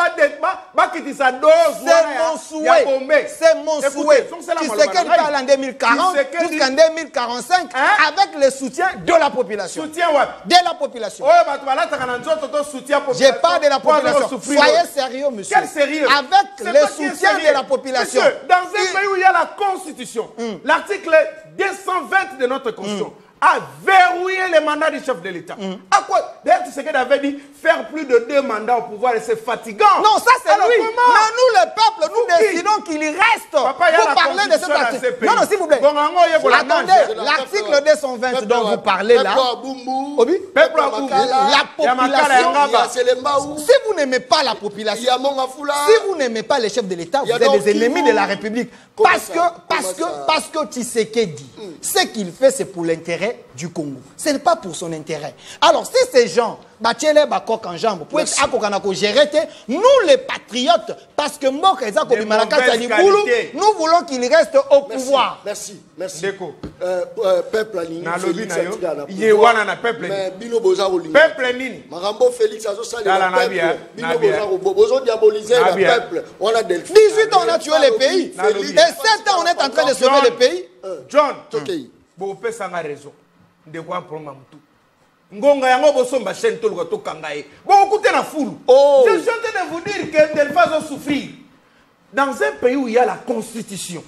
c'est mon souhait. Tu sais qu'elle parle en 2040 jusqu'en 2045 avec le soutien de la population. De la population. Je parle de la population. Soyez sérieux, monsieur. Quel sérieux? Avec le soutien de la population. Monsieur, dans un pays où il y a la Constitution, l'article 220 de notre Constitution, a verrouillé les mandats du chef de l'État. À quoi? D'ailleurs, tu sais qu'elle avait dit faire plus de 2 mandats au pouvoir et c'est fatigant. Non, ça c'est lui. Mais nous, le peuple, nous décidons qu'il reste. Papa, vous parlez de cet article. Non, non, s'il vous plaît. Attendez, l'article 220 dont vous parlez là. La population. Si vous n'aimez pas la population, si vous n'aimez pas les chefs de l'État, vous êtes des ennemis de la République. Parce que Tshisekedi, ce qu'il fait, c'est pour l'intérêt du Congo. Ce n'est pas pour son intérêt. Alors, si ces gens, nous les patriotes, parce que nous voulons qu'il reste au pouvoir. Merci. Peuple Félix 18 ans on a tué le pays. Et 7 ans on est en train de sauver le pays. John, vous avez raison. De quoi problème tout. Ngonga yango bosomba chaîne to luka to kangaye. Bon écoutez na foule. Je suis en train de vous dire que Delphas va souffrir. Dans un pays où il y a la constitution,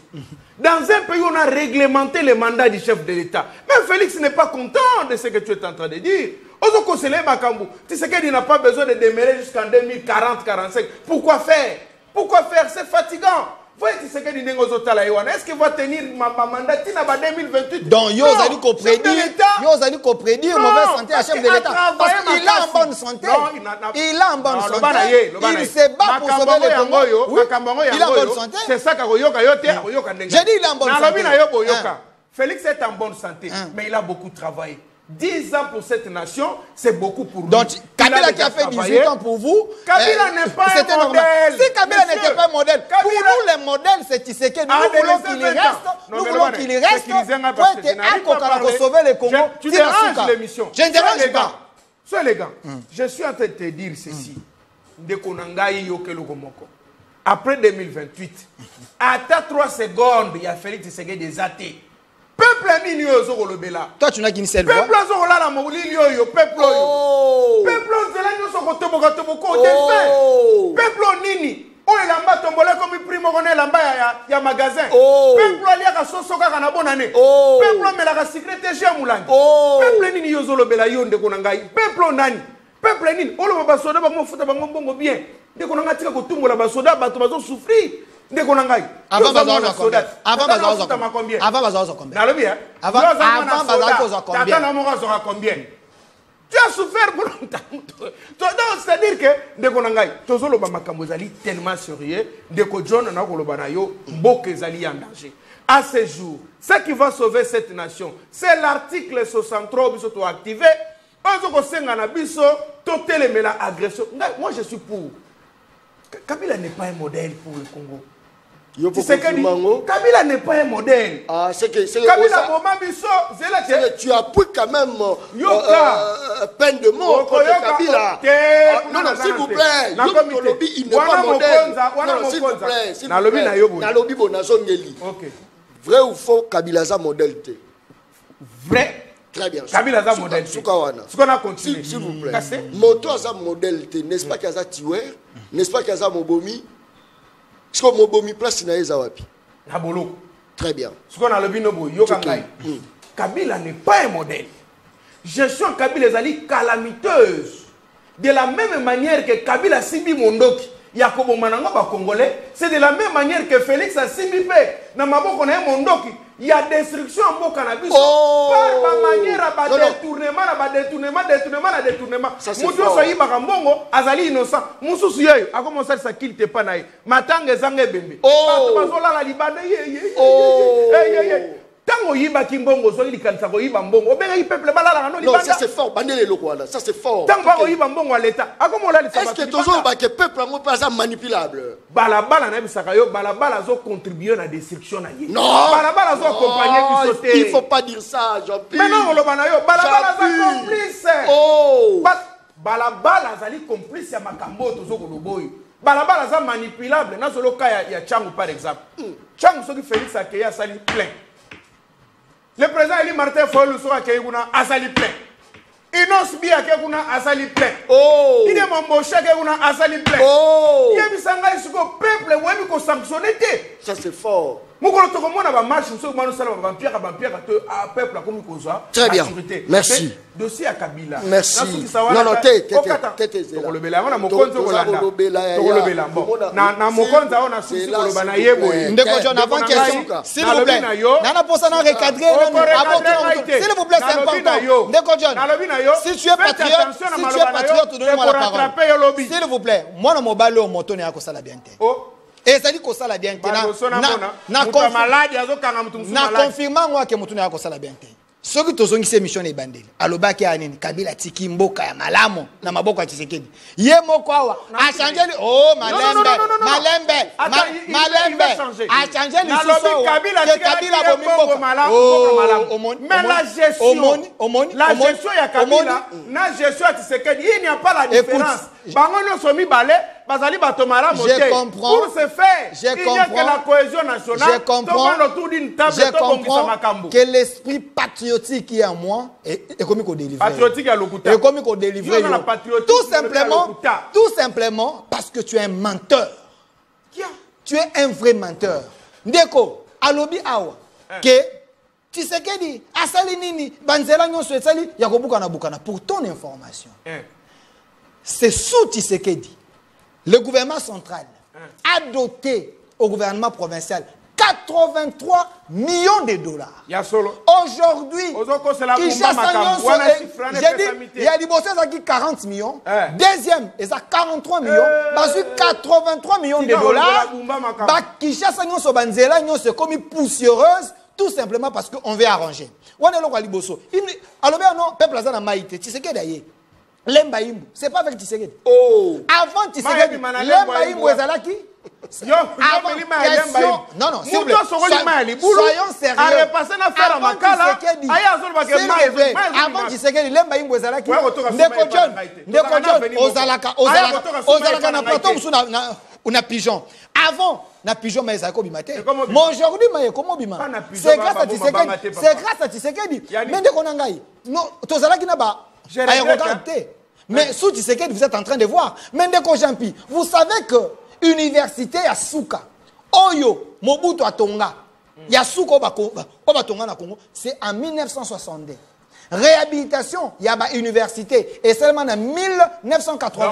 dans un pays où on a réglementé les mandats du chef de l'État, même Félix n'est pas content de ce que tu es en train de dire. Ozo conseiller Makambu, tu sais qu'il n'a pas besoin de demeurer jusqu'en 2040-45. Pourquoi faire? Pourquoi faire? C'est fatigant. Est-ce qu'il va tenir ma mandat en 2028? Donc, vous allez prédire mauvaise santé à chef de l'État. Parce qu'il est en bonne santé. Il est en bonne santé. Il se bat pour sauver le Congo. Oui, il est en bonne santé. C'est ça que j'ai dit il est en bonne santé. Félix est en bonne santé, mais il a beaucoup travaillé. 10 ans pour cette nation, c'est beaucoup pour lui. Donc, Kabila qui a fait 18 ans pour vous, Kabila n'est pas un modèle. Si Kabila n'était pas un modèle, pour nous, le modèle, c'est Tshisekedi. Nous voulons qu'il y reste. Nous voulons qu'il y reste pour sauver le Congo. Tu déranges l'émission. Je ne dérange pas. Sois élégant. Je suis en train de te dire ceci. Après 2028, à 3 secondes, il y a Félix Tshisekedi des athées. Peuple nini ozo kolobela. Toi tu n'as qu'une seule voix. Peuple ozo kolala mobili yo peuple yo. Peuple zela nyoso kotoboka toboko défait. Peuple nini o elamba tombola comme primo kone elamba ya magasin. Peuple alia ka soso kaka na bonane. Peuple mela ka secrétaire ya mulangi. Peuple nini yo zolobela yo ndeko na ngai. Peuple nani? Peuple nini olo basoda ba mofuta ba ngombo bien. Ndeko na ngatika kotumbola basoda bato bazo souffrir. Avant Bazaoza combien? Avant Bazaoza combien? Avant Bazaoza combien? Avant combien? Tu as souffert pour longtemps. C'est-à-dire que Ndekonangai, Tozolo Bamakambozali tellement sérieux, Ndeko John Nakolobanayo, Mbokezali en danger. À ce jour, ce qui va sauver cette nation, c'est l'article 63 qui sont activé. Moi je suis pour. Kabila n'est pas un modèle pour le Congo. Kabila n'est pas un modèle. Ah, c'est que Kabila tu as pris quand même peine de mort contre Kabila. Non, non, s'il vous plaît. Il n'est pas modèle. Non, s'il vous plaît. Vrai ou faux, Kabila est un modèle. Vrai. Très bien. Kabila a un modèle. Ce qu'on a continué. S'il vous plaît. Moto a un modèle. N'est-ce pas qu'il y a un tueur? N'est-ce pas qu'il y a un mobomi? Est-ce que mobomi place na ezawapi? Nabolo. Très bien. Ce qu'on a le binobo, Yokangai. Kabila n'est pas un modèle. Gestion Kabila est calamiteuse. De la même manière que Kabila Sibi Mondoki, Yakobo Mananga Congolais, c'est de la même manière que Félix a Sibi Pe, Namabo Kone Mondoki. Il y a destruction en beau cannabis. Par ma manière à détournement. Moutou soyi bakambongo, azali innocent. Moussou soyi, a commencé à quitter pas naï. Matang ezange bembe. Bazola la libane. Tango yiba kimbongo soyi likalisa ko yiba mbongo. Obenga yi peuple balala no libanda. Non, ça c'est fort. Bandele lokwana, ça c'est fort. Tango yiba mbongo à l'état. A comment la est-ce que toujours ba que peuple ngo pas manipulable? Balabala na bisaka yo, balabala zo contribuer à la destruction na yi. Non. Balabala zo accompagner qui sauter. Il faut pas dire ça, Jean-Pierre. Mais non, lobana yo, balabala zo complice. Oh. Balabala zali complice ya makambo tozo koloboyo. Balabala za manipulable na solo ka ya Changu par exemple. Changu soki Félix Akeya sali plein. Le président Eli Martin Fayulu soki Akeya kuna asali plein. Inos bi Akeya kuna asali plein. Oh. Ide Momboche Akeya kuna asali plein. Oh. Yebi sanga isuko peuple webi ko sanctionner te. Ça c'est fort. Mukolo toko mona ba marche so mano sala ba vampire te a peuple comme kozwa. Très bien. Merci. Dossier à Kabila. Merci. Non non tete. Tokolobela wana mokonzo kolanda. Tokolobela bon. Na mokonzo ona susi koloba na yebo. Ndeko John avant question. S'il vous plaît. Nana posa na recadrer s'il vous plaît c'est important. Ndeko John. Si tu es patriote, donnez-moi la parole. S'il vous plaît. Moi na mobali o moto ne akosala bien te. Et ça dit que ça la bien na confirmant moi que mutuna yako sala bien te. Ce qui tozongi se mission e bandeli. Alobaki anini Kabila tiki mboka ya malamo na maboko ya Tshisekedi. Ye moko awa a changé malembe. A changé l'histoire. Kabila bomi malamo. Mais la gestion ya Kabila na gestion ya Tshisekedi, il n'y a pas la différence. Bango no somi balé. Je comprends. Pour ce faire, il n'y a que la cohésion nationale. Je comprends que l'esprit patriotique qui est en moi est comme qu'on délivre. Patriotique à l'Okuta. Et comme qu'on délivre. Tout simplement parce que tu es un menteur. Tu es un vrai menteur. Ndeko, alobi awa, que Tshisekedi, asali nini, banzela nyon suetsali, yakobuka na bukana. Pour ton information, c'est sous Tshisekedi. Le gouvernement central a doté au gouvernement provincial 83 millions de dollars. Aujourd'hui, il y a des bossés qui 40 millions. Deuxième, il y a 43 millions. 83 millions de dollars. Kinshasa c'est comme poussiéreuse, tout simplement parce qu'on veut arranger. On est là à Liboso. Alors, non, peuple a maïté. Tu sais que d'ailleurs. Lembaïmbo, c'est pas avec Tshisekedi. Oh. Avant Tshisekedi, Lembaïmbo ezalaki. Non, non, s'il vous plaît. Soyons sérieux. Avant Tshisekedi, Lembaïmbo ezalaki. Ndeko John, ozalaka na plateau ou na pigeon. Avant, na pigeon mais ezalako bimate. Mais aujourd'hui, mais comment bima? C'est grâce à Tshisekedi. C'est grâce à Tshisekedi. Mais ndeko nangai, non, tozalaki na ba aérodrome. Mais sous Tshisekedi, vous êtes en train de voir. Mais ndeko Jampi, vous savez que université ya Souka, Oyo, Mobutu Atonga, ya Souka Oba Tonga na Congo, c'est en 1962. Réhabilitation, il y a une université. Et seulement en 1982.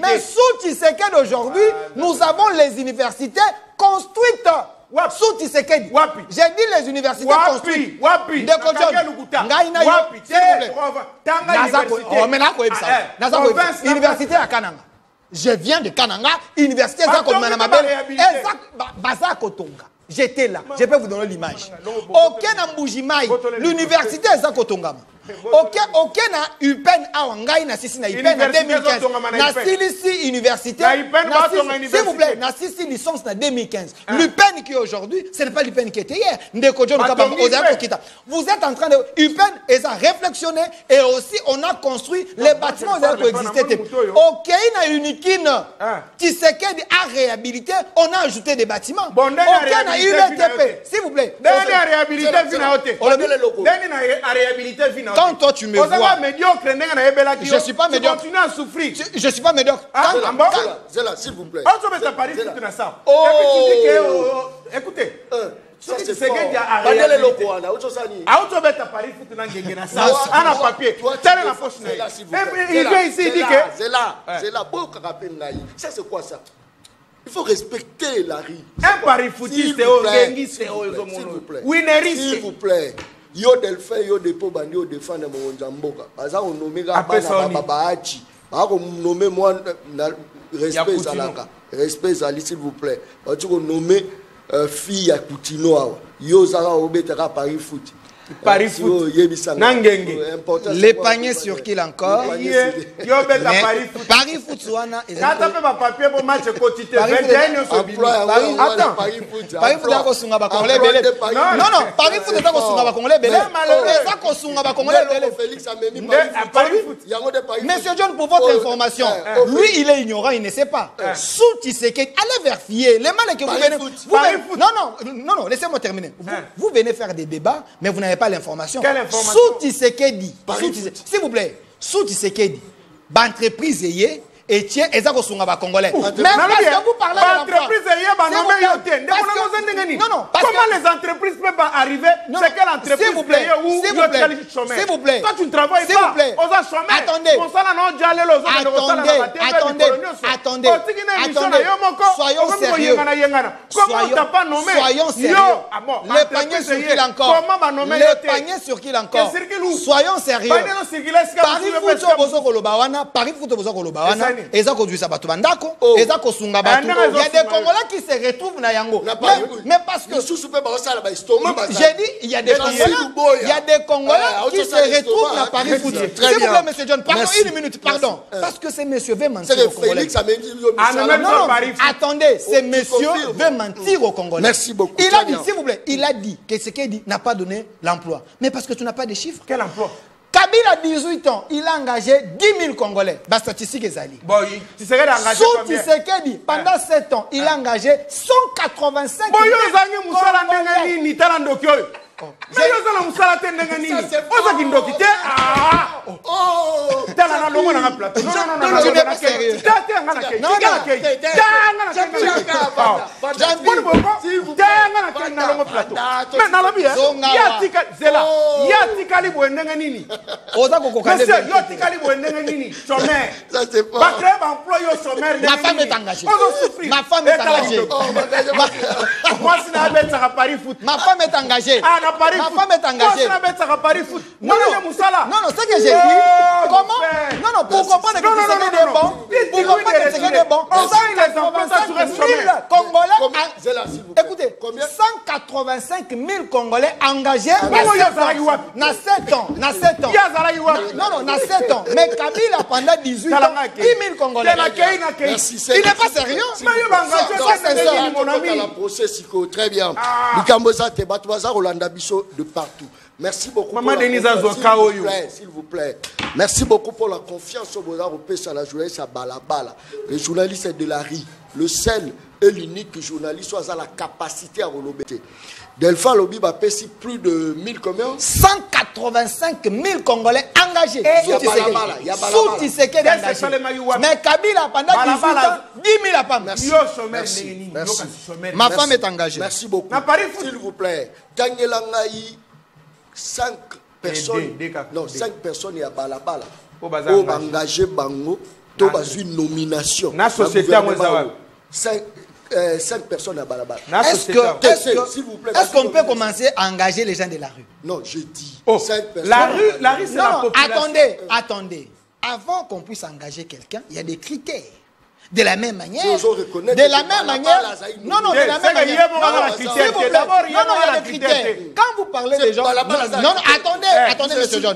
Mais sous Tshisekedi aujourd'hui, nous avons les universités construites. Sous Tshisekedi. J'ai dit les universités construites. Université à Kananga. Je viens de Kananga. Université Kotonga. J'étais là. Je peux vous donner l'image. Aucun Mboujimaï. L'université est Kotonga. Ok na UPEN awangai na sisi na UPEN na 2015. Na silisi université. S'il vous plaît, na sisi licence na 2015. L'UPEN qui aujourd'hui, ce n'est pas l'UPEN qui était hier. Vous êtes en train de UPEN et ça réflexionner et aussi on a construit les bâtiments qui existaient. Ok na Unikine. Tshisekedi a réhabilité, on a ajouté des bâtiments. Ok na ULTP. S'il vous plaît. Quand toi tu me vois, je suis pas médiocre. Tu continues à souffrir. Je suis pas médiocre. Zela, s'il vous plaît. Écoutez. C'est fort. Ça c'est quoi ça? Il faut respecter la rue. Un pari footiste s'il vous plaît. Yo Delphin, yo Depo Bandi, yo défendre mon Jamboka. Baza on nommé Babaachi. Ba on nommé moi respect Zalaka. Respect Zali s'il vous plaît. Ba tu on nommé fille à Koutino. Yo Zara obetera Paris foot. Paris foot. Les paniers sur qui encore? Paris foot Souana. Quand tu fais papier pour match quotidien, Paris foot est au Sunga Congolais belé. Non, Paris foot est au Sunga Congolais belé. C'est au Sunga Congolais belé. Monsieur John, pour votre information, lui il est ignorant, il ne sait pas. Sous Tshisekedi, allez vérifier. Les mal que vous venez. Non, laissez-moi terminer. Vous venez faire des débats, mais vous n'avez pas l'information. Quelle information? Sous Tshisekedi, s'il vous plaît, sous Tshisekedi, l'entreprise est et tiens, et ça Congolais. Même parce que vous parlez de l'emploi. Comment les entreprises peuvent arriver? C'est quelle entreprise? S'il vous plaît, s'il vous plaît. Toi tu ne travailles pas. Attendez. Soyons sérieux. Soyons sérieux. Les paniers sur qui encore? Les paniers sur qui encore? Soyons sérieux. Paris foot Kolobawana. Et ça conduit ça bateau bandako. Et ça kosunga bateau. Il y a des Congolais qui se retrouvent na yango. Mais parce que j'ai dit il y a des Congolais. Il y a des Congolais qui se retrouvent na Paris foot. S'il vous plaît, monsieur John, pardon une minute, pardon. Parce que ce monsieur veut mentir aux Congolais. Non, attendez, ce monsieur veut mentir aux Congolais. Merci beaucoup. Il a dit, s'il vous plaît, il a dit que ce qu'il dit n'a pas donné l'emploi. Mais parce que tu n'as pas de chiffres. Quel emploi? Kabila a 18 ans, il a engagé 10 000 Congolais. La statistique est allée. Bon, sous Tshisekedi, pendant 7 ans, il a engagé 185 000 Congolais. Mais yo musala tendenga nini? Oza kindoki te. Tala na longo na plateau. Non. Tu n'es pas sérieux. Ma femme est engagée. Ma femme est engagée. Ma femme est engagée. Ma femme est engagée. Non, ce que j'ai dit. Comment? Non, pour comprendre que c'est des bons. Pour comprendre que c'est des bons. 185 000 Congolais. Écoutez, 185 000 Congolais engagés dans 7 ans. Non, dans 7 ans. Mais Kabila pendant 18 ans, 10 000 Congolais. Il n'est pas sérieux. Très bien. De partout. Merci beaucoup. Maman Denise s'il vous plaît. Merci beaucoup pour la confiance au Bozar à la journaliste à Balabala. Le journaliste est de la rue. Le seul et l'unique journaliste soit à la capacité à relobéter. Delphin Lobby va payer plus de 1000 combien? 185 000 Congolais engagés. Sous Tshisekedi engagés. Mais Kabila pendant 18 ans, 10 000 à Pam. Merci. Ma femme est engagée. Merci beaucoup. S'il vous plaît. Daniel Angaï, 5 personnes. Non, 5 personnes à Balabala. Pour engager Bango, tu as une nomination. La société à 5 personnes à Balabala. Est-ce qu'on peut commencer à engager les gens de la rue? Non, je dis 5 personnes. La rue, c'est la population. Attendez. Avant qu'on puisse engager quelqu'un, il y a des critères. De la même manière. De la même manière. Non, de la même manière. Non, il y a des critères. Quand vous parlez des gens. Non, attendez, monsieur John.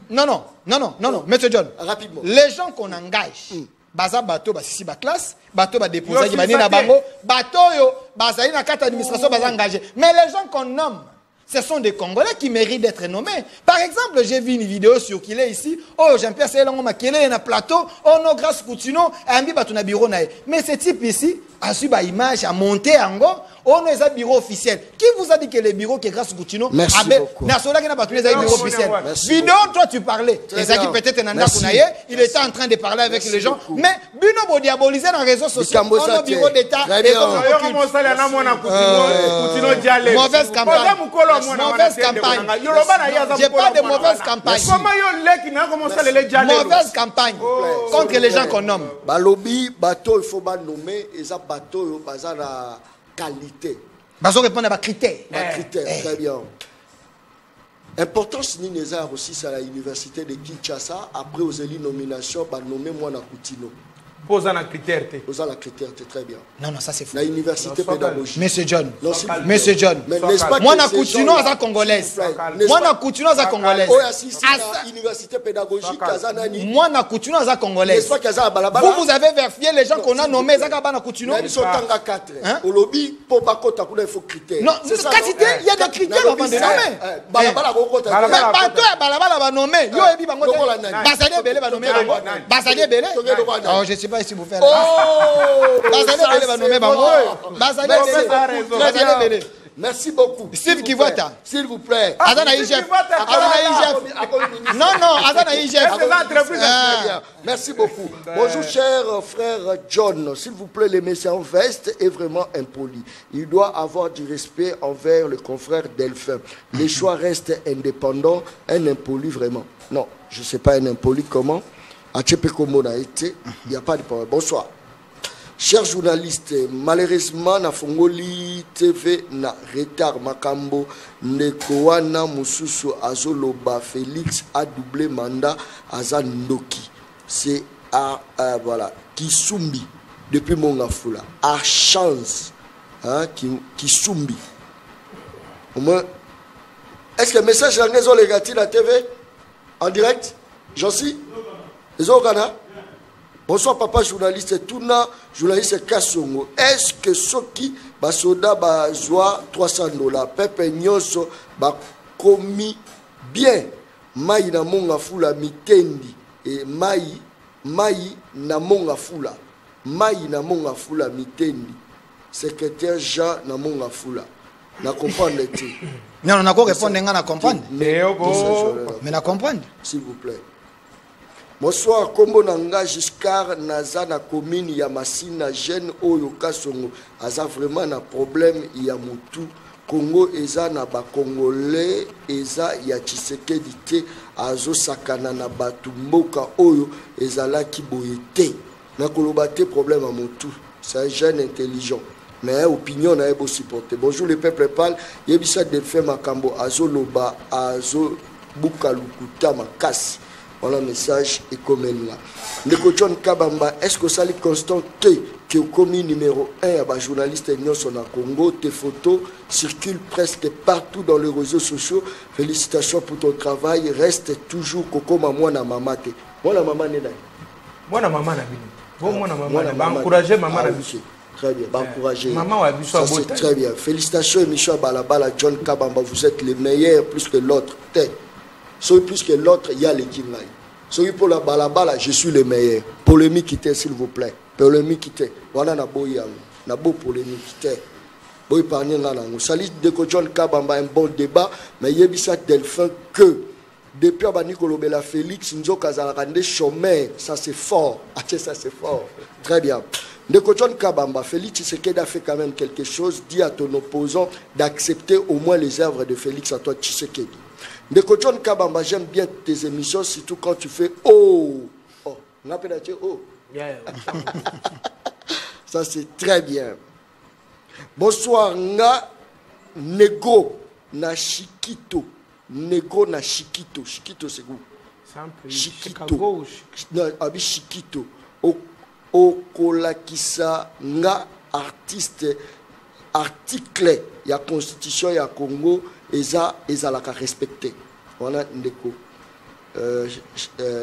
Non, monsieur John. Rapidement. Les gens qu'on engage. Baza bateau basisi ba classe, bateau ba déposer qui bani na bango, bateau yo bazali na carte administration baza engagé. Mais les gens qu'on nomme, ce sont des Congolais qui méritent d'être nommés. Par exemple, j'ai vu une vidéo sur qu'il est ici. Oh, Jean-Pierre Selongo Makele est na plateau. Oh non, grâce Coutinho, ambi batuna bureau nae. Mais ce type ici a su ba image, a monté en go. On est un bureau officiel. Qui vous a dit que le bureau qui est grâce Coutinho? Merci beaucoup. Bureau officiel. Vidéo, toi tu parlais. Et ça qui peut-être il était en train de parler avec les gens. Mais Bino bo diaboliser dans les réseaux sociaux. On a un bureau d'État. Mauvaise campagne. Mauvaise campagne. J'ai pas de mauvaise campagne. Mauvaise campagne contre les gens qu'on nomme. Balobi, bateau, il faut pas nommer. Et ça, bateau, bazar la qualité. Bazo répondre à ma critère. Très bien. Importance ni Nézar aussi c'est à l'université de Kinshasa. Après aux élites nomination, bah nommer moi na Coutinho. Pose un critère. Pose un critère, très bien. Non, ça c'est fou. La université pédagogique. Monsieur John. Monsieur John. Moi na Coutinho à congolaise. Moi na Coutinho à congolaise. Université pédagogique moi na Coutinho à congolaise. Vous avez vérifié les gens qu'on a nommés Zagaba na Coutinho. Ils sont tanga 4. Au lobby pour bakota il faut critère. Non, il y a des critères avant de nommer. Balabala bakota. Balabala va nommer. Yo ebi bango. Basali belé va nommer. Basali belé. Oh, je sais pas si vous faites. Merci beaucoup. Steve Kivota. S'il vous plaît. Azana IGF. Non, Azana IGF. Merci beaucoup. Bonjour, cher frère John. S'il vous plaît, le messieurs en veste est vraiment impoli. Il doit avoir du respect envers le confrère Delphin. Les choix restent indépendants. Un impoli, vraiment. Non, je ne sais pas un impoli comment. Il n'y a pas de problème. Bonsoir. Chers journalistes, malheureusement, na Fongoli TV na retard makambo Nekoana Mususu Azoloba Félix a doublé mandat Azandoki. C'est à voilà Kisumbi depuis Mongafula. À chance, hein, Kisumbi. Au moins, est-ce que le message est en la TV en direct? J'en suis. Bonsoir papa journaliste Tuna journaliste Kassongo. Est-ce que Soki basoda bazwa $300 pepe nyoso ba komi bien mai na monga fula mitendi et mai na monga fula mitendi secrétaire Jean na monga fula na comprendre te. Non, on a quoi répondre nga na comprendre. Mais na comprendre s'il vous plaît. Bonsoir, Kombo Nanga Giscard Naza na commune ya Masina jeune Oyo Kasongo aza vraiment na problème ya mutu Congo eza na ba Congolais eza ya Tshisekedi te azo sakana na batu mboka Oyo ezala ki boyete na koloba te problème à mutu c'est un jeune intelligent mais opinion na ebo supporter. Bonjour le peuple parle yebisa de faire makambo azo loba azo bukalukuta makasi. Voilà le message et comme là. Le John Kabamba, est-ce que ça est constant que commis numéro 1 à journaliste Nyonso na Congo, tes photos circulent presque partout dans les réseaux sociaux. Félicitations pour ton travail. Reste toujours Koko Mamouana Mamate. Moi la maman n'est là. Moi la maman n'a pas. Moi encourager maman n'a pas. Très bien, encourager. Maman a vu ça. C'est très bien. Félicitations Michel Balabala, John Kabamba, vous êtes les meilleurs plus que l'autre. Celui plus que l'autre, il y a les Kingai. Celui pour la balabala, je suis le meilleur. Polémique qui t'est, s'il vous plaît. Polémique qui t'est. Voilà, na beau yang. Na beau polémique qui t'est. Beau épargner là. Salut de John Kabamba, un bon débat. Mais yebisa Delphin que depuis Abani Kolobela Félix, nous avons rendu chômeur. Ça c'est fort. Ah, ça c'est fort. Très bien. De John Kabamba, Félix Tshisekedi a fait quand même quelque chose. Dis à ton opposant d'accepter au moins les œuvres de Félix à toi Tshisekedi. De John Kabamba, j'aime bien tes émissions, surtout quand tu fais oh. Oh, on appelle ça oh. Yeah. Ça c'est très bien. Bonsoir, nga Nego na Chiquito. Nego na Chiquito. Chiquito c'est où? Chiquito. Non, abi Chiquito. Oh, okolakisa nga artiste article ya constitution ya Congo ezalaka respecté. Voilà ndeko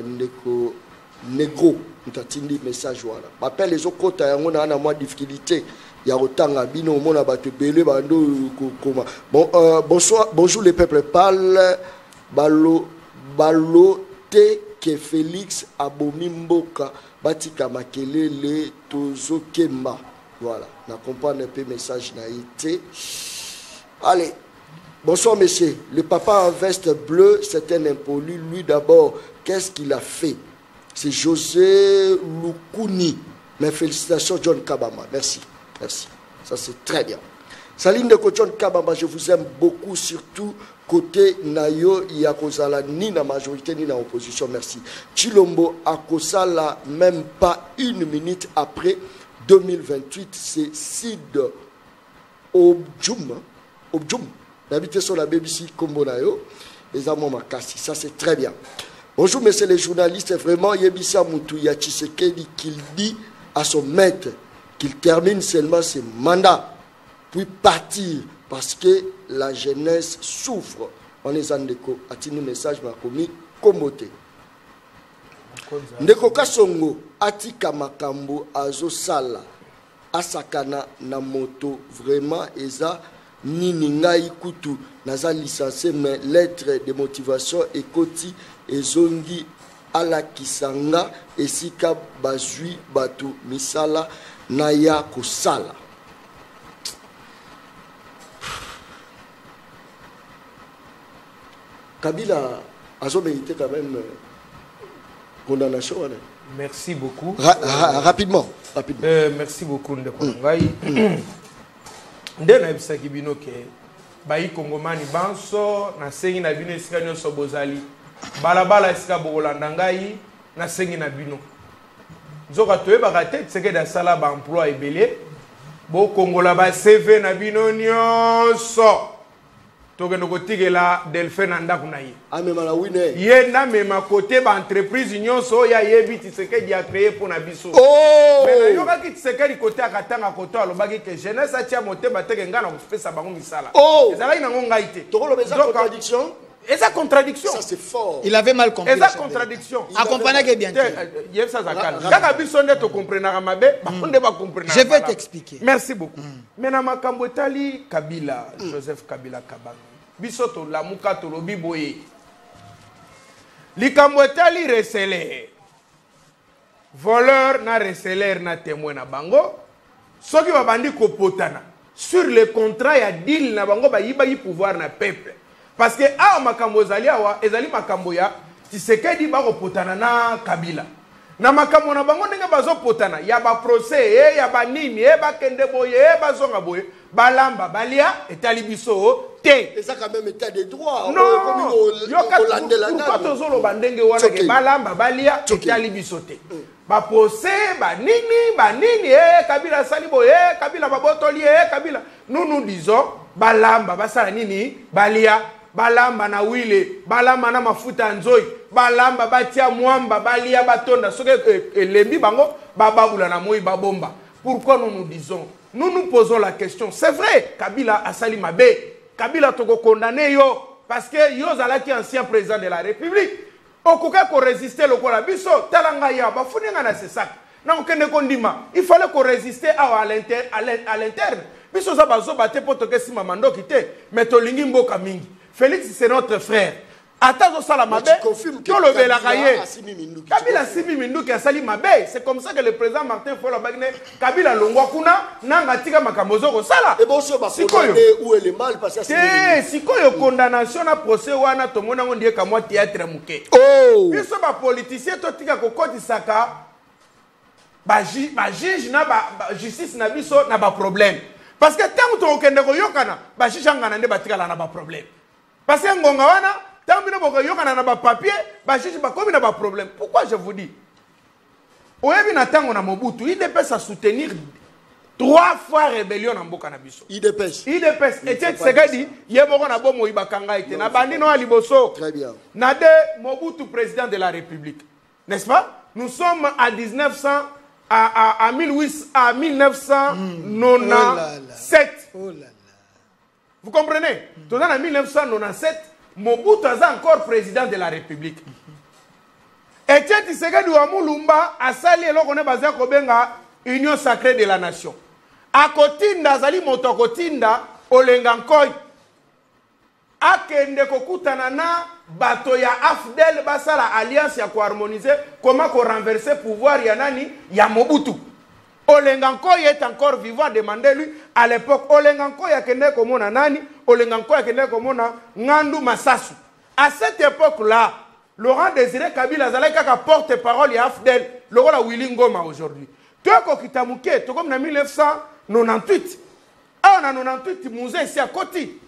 ndeko negro ntatindi message wala appelle les okota yango na moi difficulté ya otanga bino mona bato belé bando koma. Bonjour les peuples parle balo te que Félix abomi mboka batika makelele tozo kemba. Voilà, na comprendre un peu message na été. Allez. Bonsoir monsieur, le papa en veste bleue, c'est un impoli. Lui d'abord, qu'est-ce qu'il a fait? C'est José Lukuni. Mes félicitations John Kabamba. Merci, merci. Ça c'est très bien. Saline de John Kabamba, je vous aime beaucoup, surtout côté Nayo, Yakozala, ni na majorité ni na opposition. Merci. Chilombo Akosala, même pas une minute après 2028, c'est Sid Obdjoum. Obdjoum. D'habiter sur la BBC Kombonayo, les amants Makassi, ça c'est très bien. Bonjour messieurs les journalistes, vraiment Yebissa Moutouya Tshisekedi qu'il dit à son maître qu'il termine seulement ses mandats, puis partir parce que la jeunesse souffre. On est en déco, atini message m'a commis Komote. Ndeko Kasongo, Atika Makambo, Azo Sala, Asakana Namoto, vraiment Eza. Nini ngai kutu naza licencié mais lettre de motivation ekoti ezongi ala kisanga esika bazui batu misala naya kosala. Kabila azo mérité quand même condamnation. Merci beaucoup. Rapidement. Merci beaucoup ndeko ngai. Ndena ebisaki bino ke bayi kongomani banso na sengi na bino esika nyonso bozali balabala esika bokolanda ngai na sengi na bino nzoka toyebaka te Tshisekedi asala ba emploi ebele bokongola ba CV na bino nyonso tokende kotikela Delphin na ndako na ye amema la wine ye na mema kote ba entreprise nyonso ya yebi Tshisekedi a créé pour na biso. Mais na yoka ki Tshisekedi kote akatanga kote alobaki ke jeunesse atia motema teke ngana kopesa bango misala. Ezalaki nango ngai te. Tokolo beza contradiction. Eza contradiction. Ça c'est fort. Il avait mal compris. Eza contradiction. Accompagné que bien. Yeb ça zakala. Kaka biso nde to comprendre mabe, bakonde ba comprendre. Je vais t'expliquer. Merci beaucoup. Mena makambo etali Kabila, Joseph Kabila Kabanga. Biso to lamuka to lobi boye. Likambo etali reseller. Voleur na reseller na témoin na bango. Soki babandi kopotana sur le contrat ya deal na bango ba yiba yi pouvoir na peuple. Parce que a makambo zali awa ezali makambo ya Tshisekedi ba kopotana na Kabila. Na makambo na bango ndenge bazo potana ya ba procès ya ba nini ba kende boye ba zonga boye balamba balia etali biso te. Et ça quand même état de droit. Non. Pourquoi tozolo bandenge wana ke balamba balia etali biso te. Ba procès ba nini Kabila sali boye Kabila babotoli Kabila nous disons balamba basala nini balia balamba na wile balamba na mafuta nzoi balamba batia mwamba balia batonda soke elembi bango bababula na moi babomba. Pourquoi nous disons, nous posons la question, c'est vrai Kabila a sali mabe Kabila toko condamné yo parce que yo zalaki ancien président de la République okoka ko résister lokola biso talanga ya bafuninga na sesak na okende kondima il fallait qu'on résister à l'interne biso za bazo bate poto ke sima mandoki te mais tolingi mboka mingi. Félix c'est notre frère. Atazo sala mabe, to le belakaye. Kabila Simi Minduki asali mabe. C'est comme ça que le président Martin Fayulu Bagne Kabila longwa kuna nanga tika makambozo ko sala. Et bon ba condamné où est le mal parce que c'est sikoyo condamnation na procès wana to mona ngondie ka moi théâtre muke. Biso ba politicien to tika ko kodisaka ba juge na ba justice na biso na ba problème. Parce que tant to okende ko yokana ba juge ngana nde batika la na ba problème. Parce que ngonga wana tant bino boko yokana na ba papier ba juge ba komi na ba problème. Pourquoi je vous dis oyebi na tango na Mobutu IDPS a soutenir 3 fois rébellion na mboka na biso. IDPS et Tshisekedi yeboko na bomo ibakanga ite na bandino a liboso. Très bien. Na de Mobutu président de la République. N'est-ce pas? Nous sommes à 1900 à 1997. Oh là là. Vous comprenez? Donc en 1997, Mobutu est encore président de la République. Et Etienne Tshisekedi wa Mulumba a sali eloko ne bazia kobenga Union sacrée de la nation. Akotinda zali moto kotinda olenga nkoi. Akende kokutana na bato ya AFDEL basala alliance ya harmoniser comment ko renverser pouvoir ya nani ya Mobutu. Olenga nkoi est encore vivant, demandez-lui à l'époque. Olenga nkoi akende komona nani? Olenga nkoi akende komona Ngandu Masasu. À cette époque-là, Laurent Désiré Kabila azalaki kaka porte-parole ya AFDEL, lokola Willy Ngoma aujourd'hui. Toi kokitamuke, to comme en 1998. Ah, en 98 musée ici à Koti.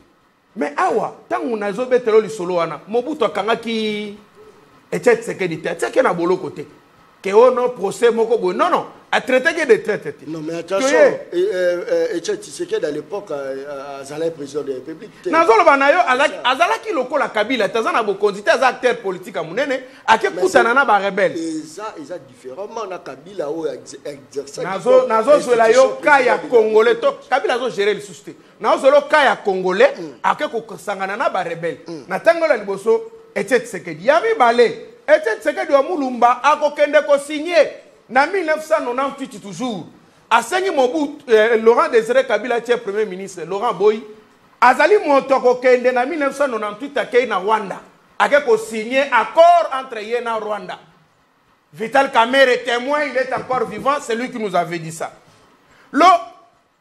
Mais awa, tangu nazo betelo lisolo wana, Mobutu akangaki Etienne Tshisekedi te, tseke na bolo côté. Que ono procès moko boy. Non non, a traité que de traité. Non mais attention, Etienne Tshisekedi à l'époque azalaki président de la République. Nazolo banayo azalaki lokola Kabila, tazana bo konzité az acteur politique a munene, ake kutana na ba rebelle. Eza différemment na Kabila o exercer. Nazo zola yo kaya congolais to Kabila zo gérer le souci. Nazo lo kaya congolais ake ko sangana na ba rebelle. Na tangola liboso Etienne Tshisekedi yami balé. Etienne Tshisekedi wa Mulumba akokende ko signer na 1998 toujours. Asengi Mobutu Laurent Désiré Kabila tient premier ministre Laurent Boy azali moto kokende na 1998 akei na Rwanda ake ko signer accord entre ye na Rwanda. Vital Kamerhe témoin, il est encore vivant, c'est lui qui nous avait dit ça. Lo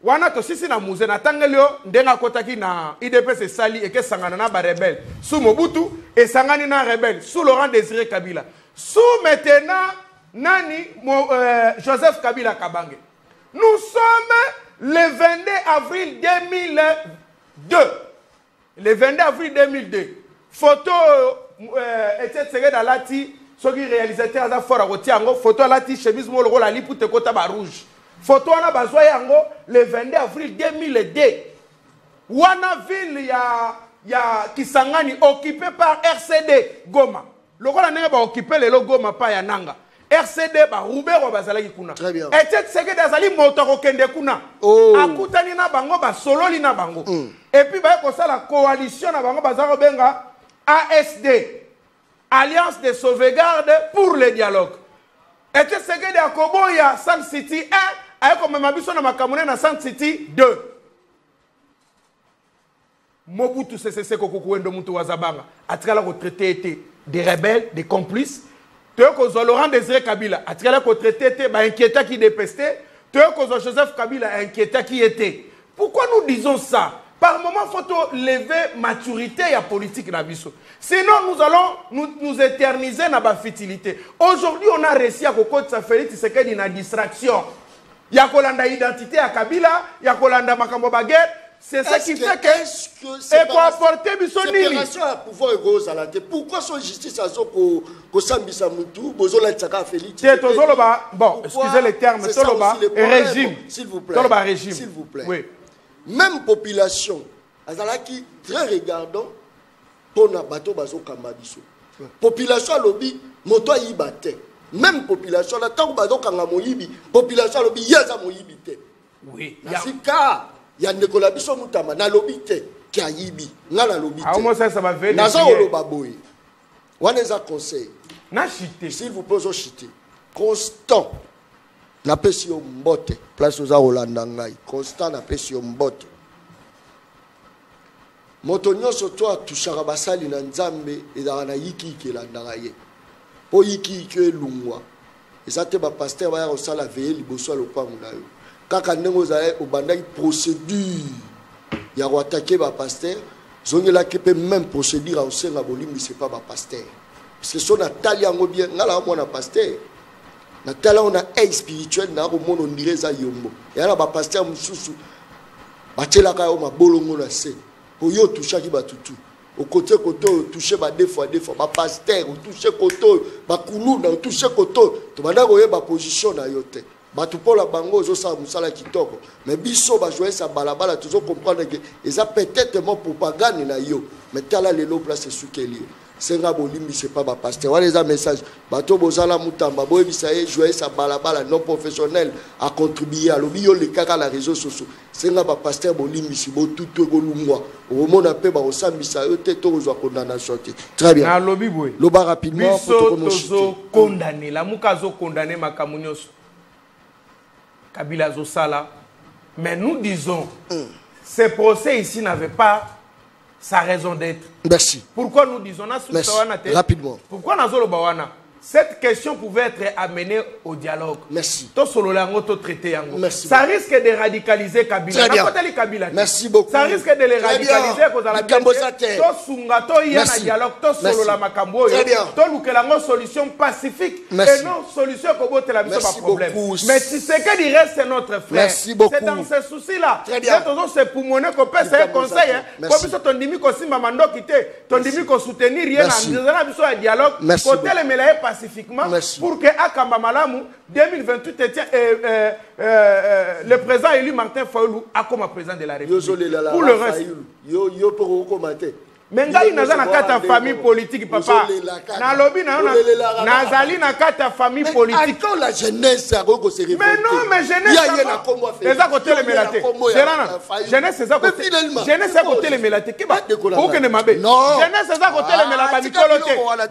wana to sisi na muze na tangelio ndenga kotaki na IDPS sali eke sangana na ba rebelle sous Mobutu et sangani na rebelle sous Laurent Désiré Kabila sous maintenant nani Joseph Kabila Kabange. Nous sommes le 22 avril 2002. Le 22 avril 2002. Photo Etienne Tshisekedi alati soki réalisateur aza fora kotiango photo alati chemise mo lokola lipute kota ba rouge. Photo wana bazwa yango le 22 avril 2002. Wana ville ya Kisangani occupé par RCD Goma. Lokola nenge ba occupé lelo Goma pa ya nanga. RCD ba Roubero bazalaki kuna. Et Etienne Tshisekedi azali moto kokende kuna. Akutani na bango ba sololi na bango. Et puis ba ko sala coalition na bango bazako benga ASD. Alliance de sauvegarde pour le dialogue. Etienne Tshisekedi akoboya Sun City 1 ayeko mema biso na makamune na Sun City 2. Mobutu CCC kokuwendo mutu wazabanga atikala ko traité des rebelles, des complices. Teko Laurent Désiré Kabila atikala ko traité ba inquiétant qui dépestait. Teko Joseph Kabila inquiétant qui était. Pourquoi nous disons ça? Par moment, il faut lever maturité et la politique. Sinon, nous allons nous éterniser dans la futilité. Aujourd'hui, on a réussi à côté de sa Félix Tshisekedi une distraction. Il y a une identité à Kabila, il y a une makambo baguette. C'est ça qui fait que. Et pour apporter Bissonili. Séparation à pouvoir égaux à la tête. Pourquoi son justice a zo ko sambisa mutu, bozola tsaka Félix. Bon, excusez les termes, Toloba régime. S'il vous plaît. Toloba régime. S'il vous plaît. Oui. Même population, azalaki très regardant pour na bateau bazo kambabiso. Population lobby moto yibate. Même population la tant bazo kanga moyibi, population lobby yaza moyibi te. Oui. Nasika ya Nicolas biso mutama na lobby te ki ayibi, na la lobby te. Ah moi ça va venir. Naza oloba boy. Waneza conseil. Na chité. S'il vous plaît, chité. Constant. Na pesi yo mbote place oza Rolanda ngai constant na pesi yo mbote moto nyonso to atushaka basali na nzambe ezaka na yiki kelandaka ye po yiki ke elungwa eza te bapaster baya kosala veye liboso ya lopango na yo kaka ndenge ozali obandaki procédure ya koatake bapaster zongelaki mpe même procédure ya kosenga bolimbisa pa bapaster parce que so natali yango bien ngala mwana paster Natala on a aide spirituel na ko mono ndireza yombo. Ya na ba pasteur mususu batela ka yo mabolongo na se. Po yo toucha ki batutu. Au côté koto toucher ba deux fois ba pasteur toucher koto ba kulu na toucher koto. To banda ko yeba position na yote. Bato pour la bango ozosa musala kitoko mais biso ba jouer sa balabala toujours comprendre que ils a peut-être mon propagande na yo mais tala lelo place sukeli senga bolimbi c'est pas ba pasteur wala les message bato bozala mutamba boye bisaye jouer sa balabala non professionnel à contribuer à l'obio le kaka la réseaux sociaux senga ba pasteur bolimbi si bo tout golungwa au monde pe ba osambisa yo te to ozwa condamnation très bien na lobi boye loba rapidement pour tozo condamner la mukazo condamner makamunyoso Kabila Zosala. Mais nous disons, ce procès ici n'avait pas sa raison d'être. Merci. Pourquoi nous disons merci. Rapidement. Pourquoi Nazolo Bawana? Cette question pouvait être amenée au dialogue. Merci. Merci. Ça risque de radicaliser Kabila. Kabila. Merci beaucoup. Ça risque de les radicaliser cause à la dialogue. Très bien. Solution pacifique et non solution que la problème. Mais si c'est que il reste notre frère. Merci beaucoup. C'est dans ce souci-là. C'est pour mon conseil. Comme ton dimi ko simba mando kité, ton dimi ko soutenir rien en dialogue. Côté les pacifiquement. Merci. Pour que Akamba Malamu 2028 le président élu Martin Fayoulou a comme président de la République. Pour le reste. Yo pour commenter. Mais ngai naza na kata famille politique papa. Na lobby na nazali na kata famille politique. Quand la jeunesse a rego se révolter. Mais non, mais jeunesse. Les à côté les melatés. Jeunesse c'est ça côté. Jeunesse à côté les melatés. Qui va aucun mabe. Jeunesse c'est à côté les melatés mikolo.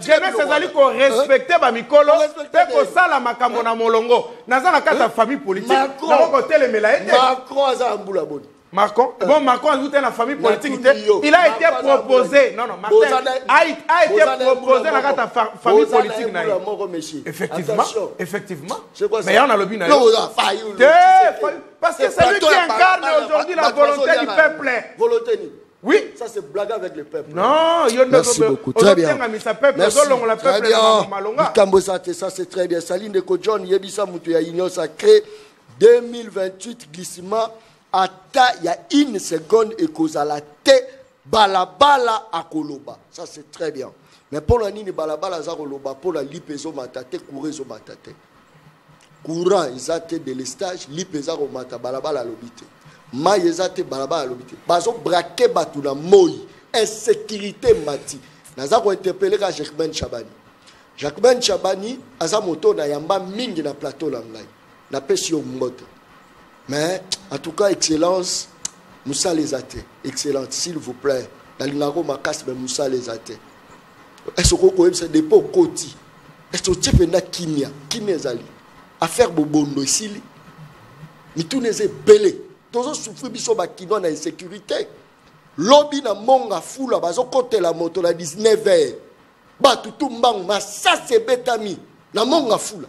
Jeunesse c'est ali ko respecter ba mikolo. Pe ko sala makambo na molongo. Naza na kata famille politique. Na côté les melatés. Macron aza mbula boni. Macron, bon, Macron a ajouté la famille politique. Il a été proposé. Non, non, Martin a été proposé dans la famille politique. Effectivement. Effectivement. Mais on a le bin. Parce que c'est lui qui incarne aujourd'hui la volonté du peuple. Volonté. Oui. Ça, c'est blague avec le peuple. Non, merci beaucoup. Très bien. Merci. Très bien. Ça, c'est très bien. Saline de Kodjon, Yebisa Moutuya Union Sacrée, 2028, glissement. Ata il y a une seconde et cause à la tête balabala à Koloba. Ça c'est très bien. Mais pour la nini balabala za Koloba pour la lipezo matate courezo matate. Courant ils de l'estage lipezo mata balabala lobité. Ma yezate balabala lobité. Bazo braquer batu na moi insécurité mati. Naza ko interpeller ka Jacquemin Chabani. Jacquemin Chabani aza moto na yamba mingi na plateau la ngai. Na pesi yo moto. Mais, en tout cas, excellence, Moussa les athées. Excellence, s'il vous plaît. Dans l'inago makas, mais Moussa les athées. Est-ce que c'est des pots côtis? Est-ce que tu fais kimia? Kimia zali. Affaire bobondo ici. Mais tout n'est belé. Tous les souffrent biso bakino na insécurité. Lobby na monga foula bazo côté la moto la 19h. Ba tout mbang ma ça c'est betami. Na monga foula.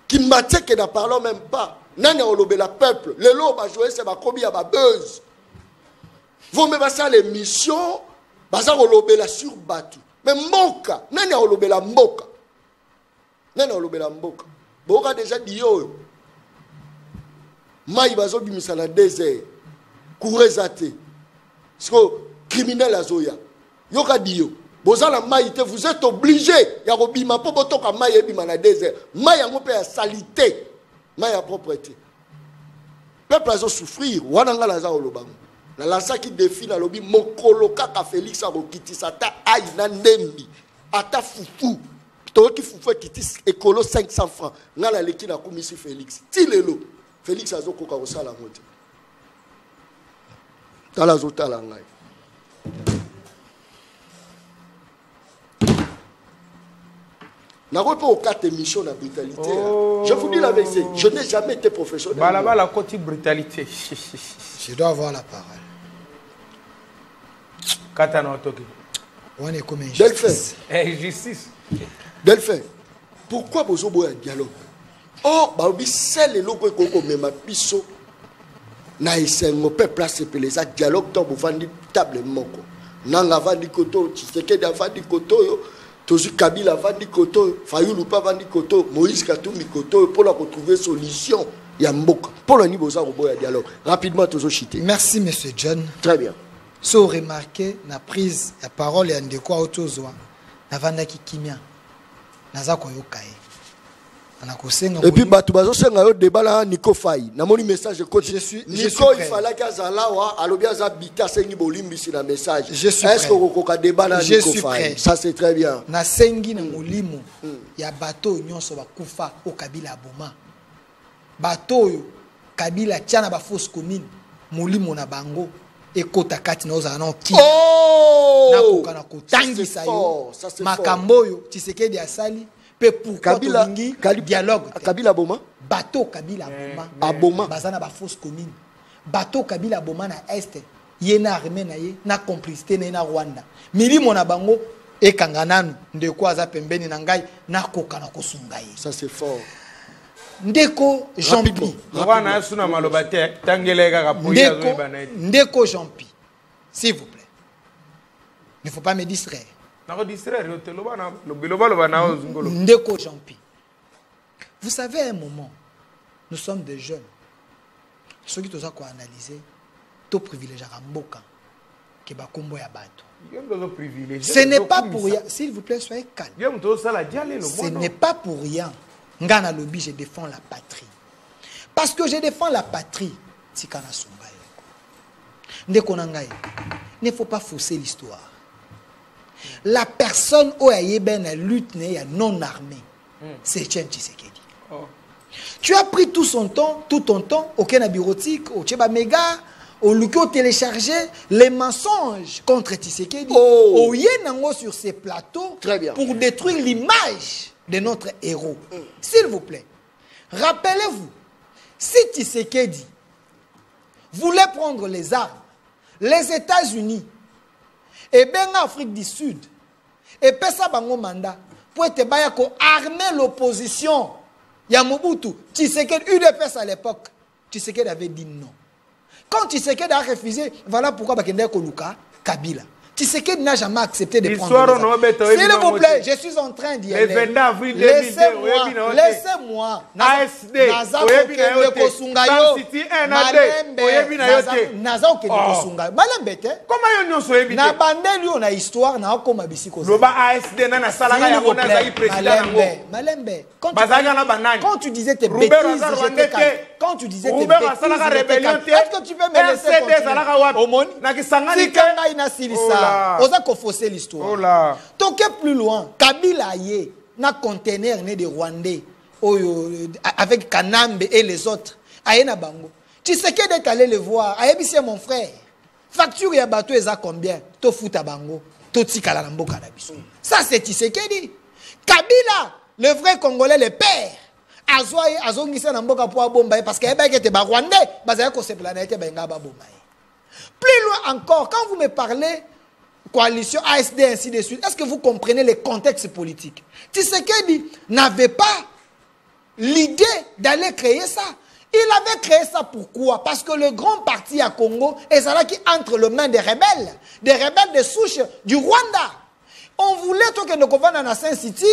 Qui m'a dit que ne parlons même pas. Nani a olobé la peuple. Le lot va jouer, c'est ma combien à buzz. Vous me passez l'émission, baza olobé la sur batu. Mais moka, nani a olobé la moka. Nani a olobé la moka. Boka déjà dit yo. Maï bazo bimisa na désert. Kourezate. Parce que criminel azoya. Yoka dit yo. Vous êtes obligé. Il y a robima pour botoka maï ebima na désert. Maï a ngopé à salité. Maï a propreté. Peuple a souffrir. Wananga la za olobang. La lasa qui défie na lobi mokolo kaka Félix a rokiti sata aï na nembi. Ata foufou. Toi qui foufou kitis écolo 500 francs. Nga la leki na komisi Félix. Tilelo. Félix a zo koka osala ngote. Tala zo tala ngai. Je vous dis la vérité, je n'ai jamais été professionnel. La côté brutalité. Je dois avoir la parole. On est comme injustice. Injustice. Delphin, pourquoi vous avez un dialogue? Oh, c'est le logo qui m'a piso. Na isengo peuple place les dialogue donc vous vendez table moko. Nanga vandi koto, Tshisekedi vandi koto yo. Tozu Kabila vandi koto, Fayoulou pas vandi koto, Moïse Katumbi koto pour la retrouver solution. Il y a mboka. Pour le niveau ça roboya dialogue. Rapidement tozo chité. Merci monsieur John. Très bien. So remarqué la prise la parole et ndeko autozwa. Na vanda ki kimia. Naza ko yokae. Et puis Batoubazo Senga débat là Nico Faye. Namoni message coach. Nico il fallait qu'Azalawa alobia zabita sengi bolimbi sur la message. Est-ce que débat là Nico Faye? Ça c'est très bien. Na sengi na molimo ya bateau nyonso bakufa au Kabila Boma. Bateau Kabila tiana ba fausse commune molimo na bango ekota kati na ozana ki. Oh! Na kokana kotangisa yo. Makambo yo Tshisekedi asali. Pour Kabila dialogue Kabila Boma bateau Kabila Boma Aboma bazana ba fausse commune bateau Kabila Boma na est yena armée na ye na complicité na Rwanda milimo na bango ekangananu ndeko aza pembeni na ngai na koka na kosunga ye. Ça c'est fort. Ndeko Jean-Pi wana asuna malobate tangelega kapoya zo banaite Ndeko Jean-Pi s'il vous plaît, il ne faut pas me distraire. Ndeko Jean-Pi. Vous savez, à un moment, nous sommes des jeunes. Ceux qui ont analysé, tout privilégié à Mboka, qui va combo ya bato. Ce n'est pas pour rien. S'il vous plaît, soyez calme. Ce n'est pas pour rien. Ngana lobby, je défends la patrie. Parce que je défends la patrie. Tikana Sungaye. Ndeko Nangaye. Il ne faut pas fausser l'histoire. La personne où il y a une lutte non armée, c'est Etienne Tshisekedi. Oh. Tu as pris tout ton temps, au Kenya bureautique, au Tcheba Mega, au Luko téléchargé les mensonges contre Tshisekedi. Au Yenango sur ces plateaux pour détruire l'image de notre héros. S'il vous plaît, rappelez-vous, si Tshisekedi voulait prendre les armes, les États-Unis, et bien Afrique du Sud, et puis ça bango mandat, pour être armer l'opposition. Yamobutu, Tshisekedi, UDPS à l'époque, Tshisekedi avait dit non. Quand Tshisekedi a refusé, voilà pourquoi Bakende Koluka, Kabila. Tshisekedi n'a jamais accepté de prendre les armes. S'il vous plaît, je suis en train d'y aller. Laissez-moi. ASD. Quand tu disais tes bêtises, j'étais calme. Quand tu disais tes bêtises, j'étais calme. Est-ce que tu peux me laisser continuer? Osa ko fausser l'histoire. Toquez plus loin. Kabila yé na conteneur né de Rwandais avec Kanambe et les autres. Aye na bango. Tu sais que d'être allé le voir. Aye bisi mon frère. Facture ya bateau eza combien? To futa bango. To tikala na mboka na biso. Ça c'est Tshisekedi. Kabila, le vrai Congolais, le père. Azwaye azongisa na mboka po bomba parce que eba kete ba Rwandais bazaya ko se planète ba ngaba bomba. Plus loin encore, quand vous me parlez coalition ASD ainsi de suite, est-ce que vous comprenez le contexte politique? Tshisekedi n'avait pas l'idée d'aller créer ça. Il avait créé ça pourquoi? Parce que le grand parti à Congo est là qui entre les mains des rebelles de souche du Rwanda. On voulait que nous convenions dans Saint City.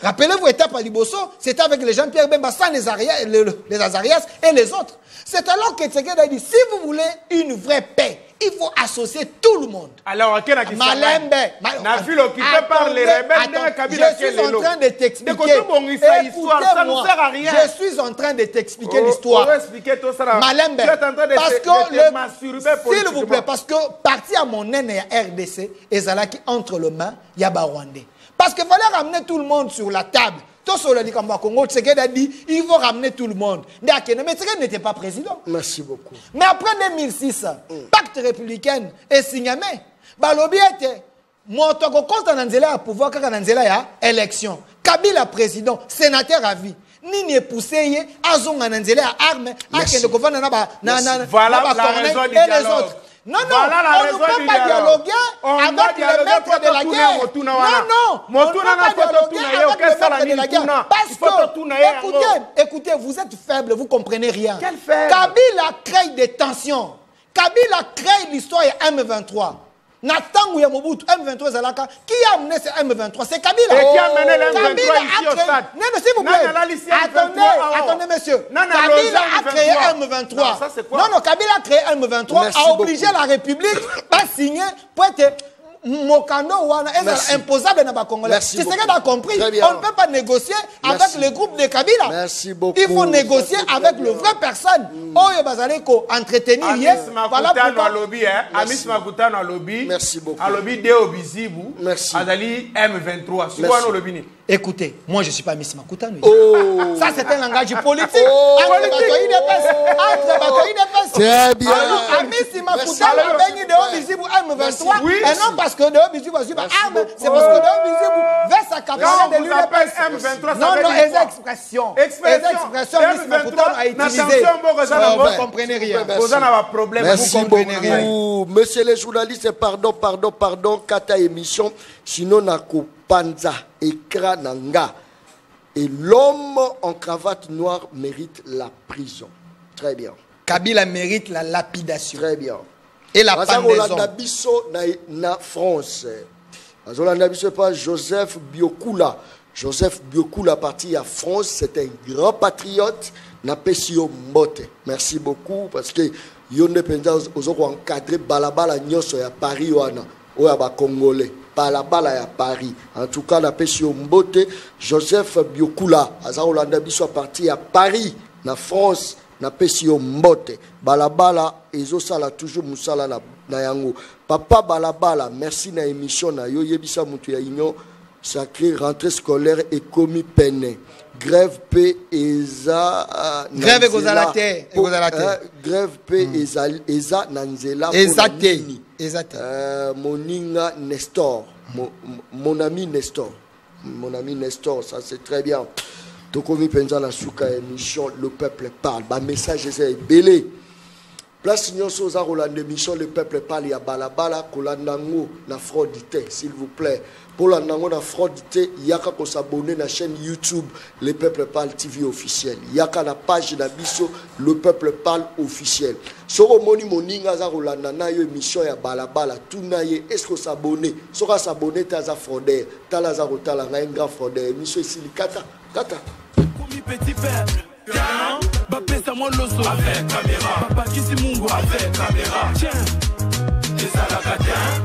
Rappelez-vous, étape à Liboso, c'était avec les Jean-Pierre Bemba, les Azarias et les autres. C'est alors que Tshisekedi a dit, si vous voulez une vraie paix, il faut associer tout le monde. Alors, Malembe, je suis en train de t'expliquer. Écoutez-moi, je suis en train de t'expliquer l'histoire. Malembe, parce que, s'il vous plaît, parce que parti à mon aîné à RDC, et ça là qui entre les mains, il y a Rwandais. Parce qu'il fallait ramener tout le monde sur la table. Tout sur le Congo, Tshisekedi a dit, il faut ramener tout le monde. Mais Tshisekedi n'était pas président. Merci beaucoup. Mais après 2006, pacte républicain est signé. Balobi était motoko contre Nanzela à pouvoir quand Nanzela ya élection. Kabila président, sénateur à vie. Nini est poussé, azonga Nanzela à arme, voilà la raison du dialogue. Non, non, on ne peut pas dialoguer avec le maître de la guerre. Non, on ne peut pas dialoguer avec le maître de la guerre. Parce que, écoutez, vous êtes faible, vous ne comprenez rien. Kabila crée des tensions. Kabila crée l'histoire de M23. Natangu ya Mobutu, M23 Zalaka, qui a amené ce M23? C'est Kabila. Et qui a amené le M23 ici au stade? Non, s'il vous plaît. Attendez, monsieur. Kabila a créé M23. Non, Kabila a créé M23, a obligé la République à signer pour être Mokando wana est imposable dans les Congolais. C'est ce que tu as compris. On ne peut pas négocier avec le groupe de Kabila. Merci beaucoup. Il faut négocier avec le vrai personne. Oyo bazale ko entretenir voilà pourquoi lobby Amis Makutano lobby. Merci beaucoup. A lobby Deo Bizibu. Merci. Azali M23. Souvent lobby. Écoutez, moi je suis pas Miss Makutano. Ça c'est un langage politique. Très bien. Amis Makutano bengi Deo Bizibu M23. Et non parce que Deo Bizibu c'est parce que Deo Bizibu vers sa capacité de l'UDPS. Non, les expressions. Miss Makutano a utilisé. Vous ne comprenez rien. Vous avez un problème. Merci beaucoup. Monsieur les journalistes, pardon. Kata émission. Sinon, Nako Panza, écran nanga. Et l'homme en cravate noire mérite la prison. Très bien. Kabila mérite la lapidation. Très bien. Et la pendaison. Na France. Azolanda biso pas Joseph Biokula. Joseph Biokula parti à France. C'est un grand patriote. Napesio Mbote. Merci beaucoup parce que yonde penza ozoko encadrer balabala nyoso ya Paris wana oya ba Congolais balabala ya Paris. En tout cas Napesio Mbote Joseph Biokula aza Holanda biso parti à Paris na France Napesio Mbote balabala ezosala toujours musala na yango papa balabala merci na émission na yo yebisa mutu ya union sacré rentrée scolaire et commis peine. Grève P eza grève egozalate grève P eza nanzela exact moninga Nestor mon ami Nestor ça c'est très bien tokomi penza na suka émission le peuple parle ba message est belé place nyonso za Rolande émission le peuple parle ya balabala kolandango na fraudité s'il vous plaît. Pour la nango na fraudité, yaka ko s'abonner na chaîne YouTube Le Peuple Parle TV officiel. Yaka na page na biso Le Peuple Parle officiel. Soko moni moninga za rolanda na yo émission ya balabala tout na ye est-ce que s'abonner? Soko s'abonner ta za fraudeur, ta la za rotala nga un grand fraudeur. Émission ici kata. Komi petit père. Ba pesa moi loso avec caméra. Papa Kisimungu avec caméra. Tiens. Les alakatiens.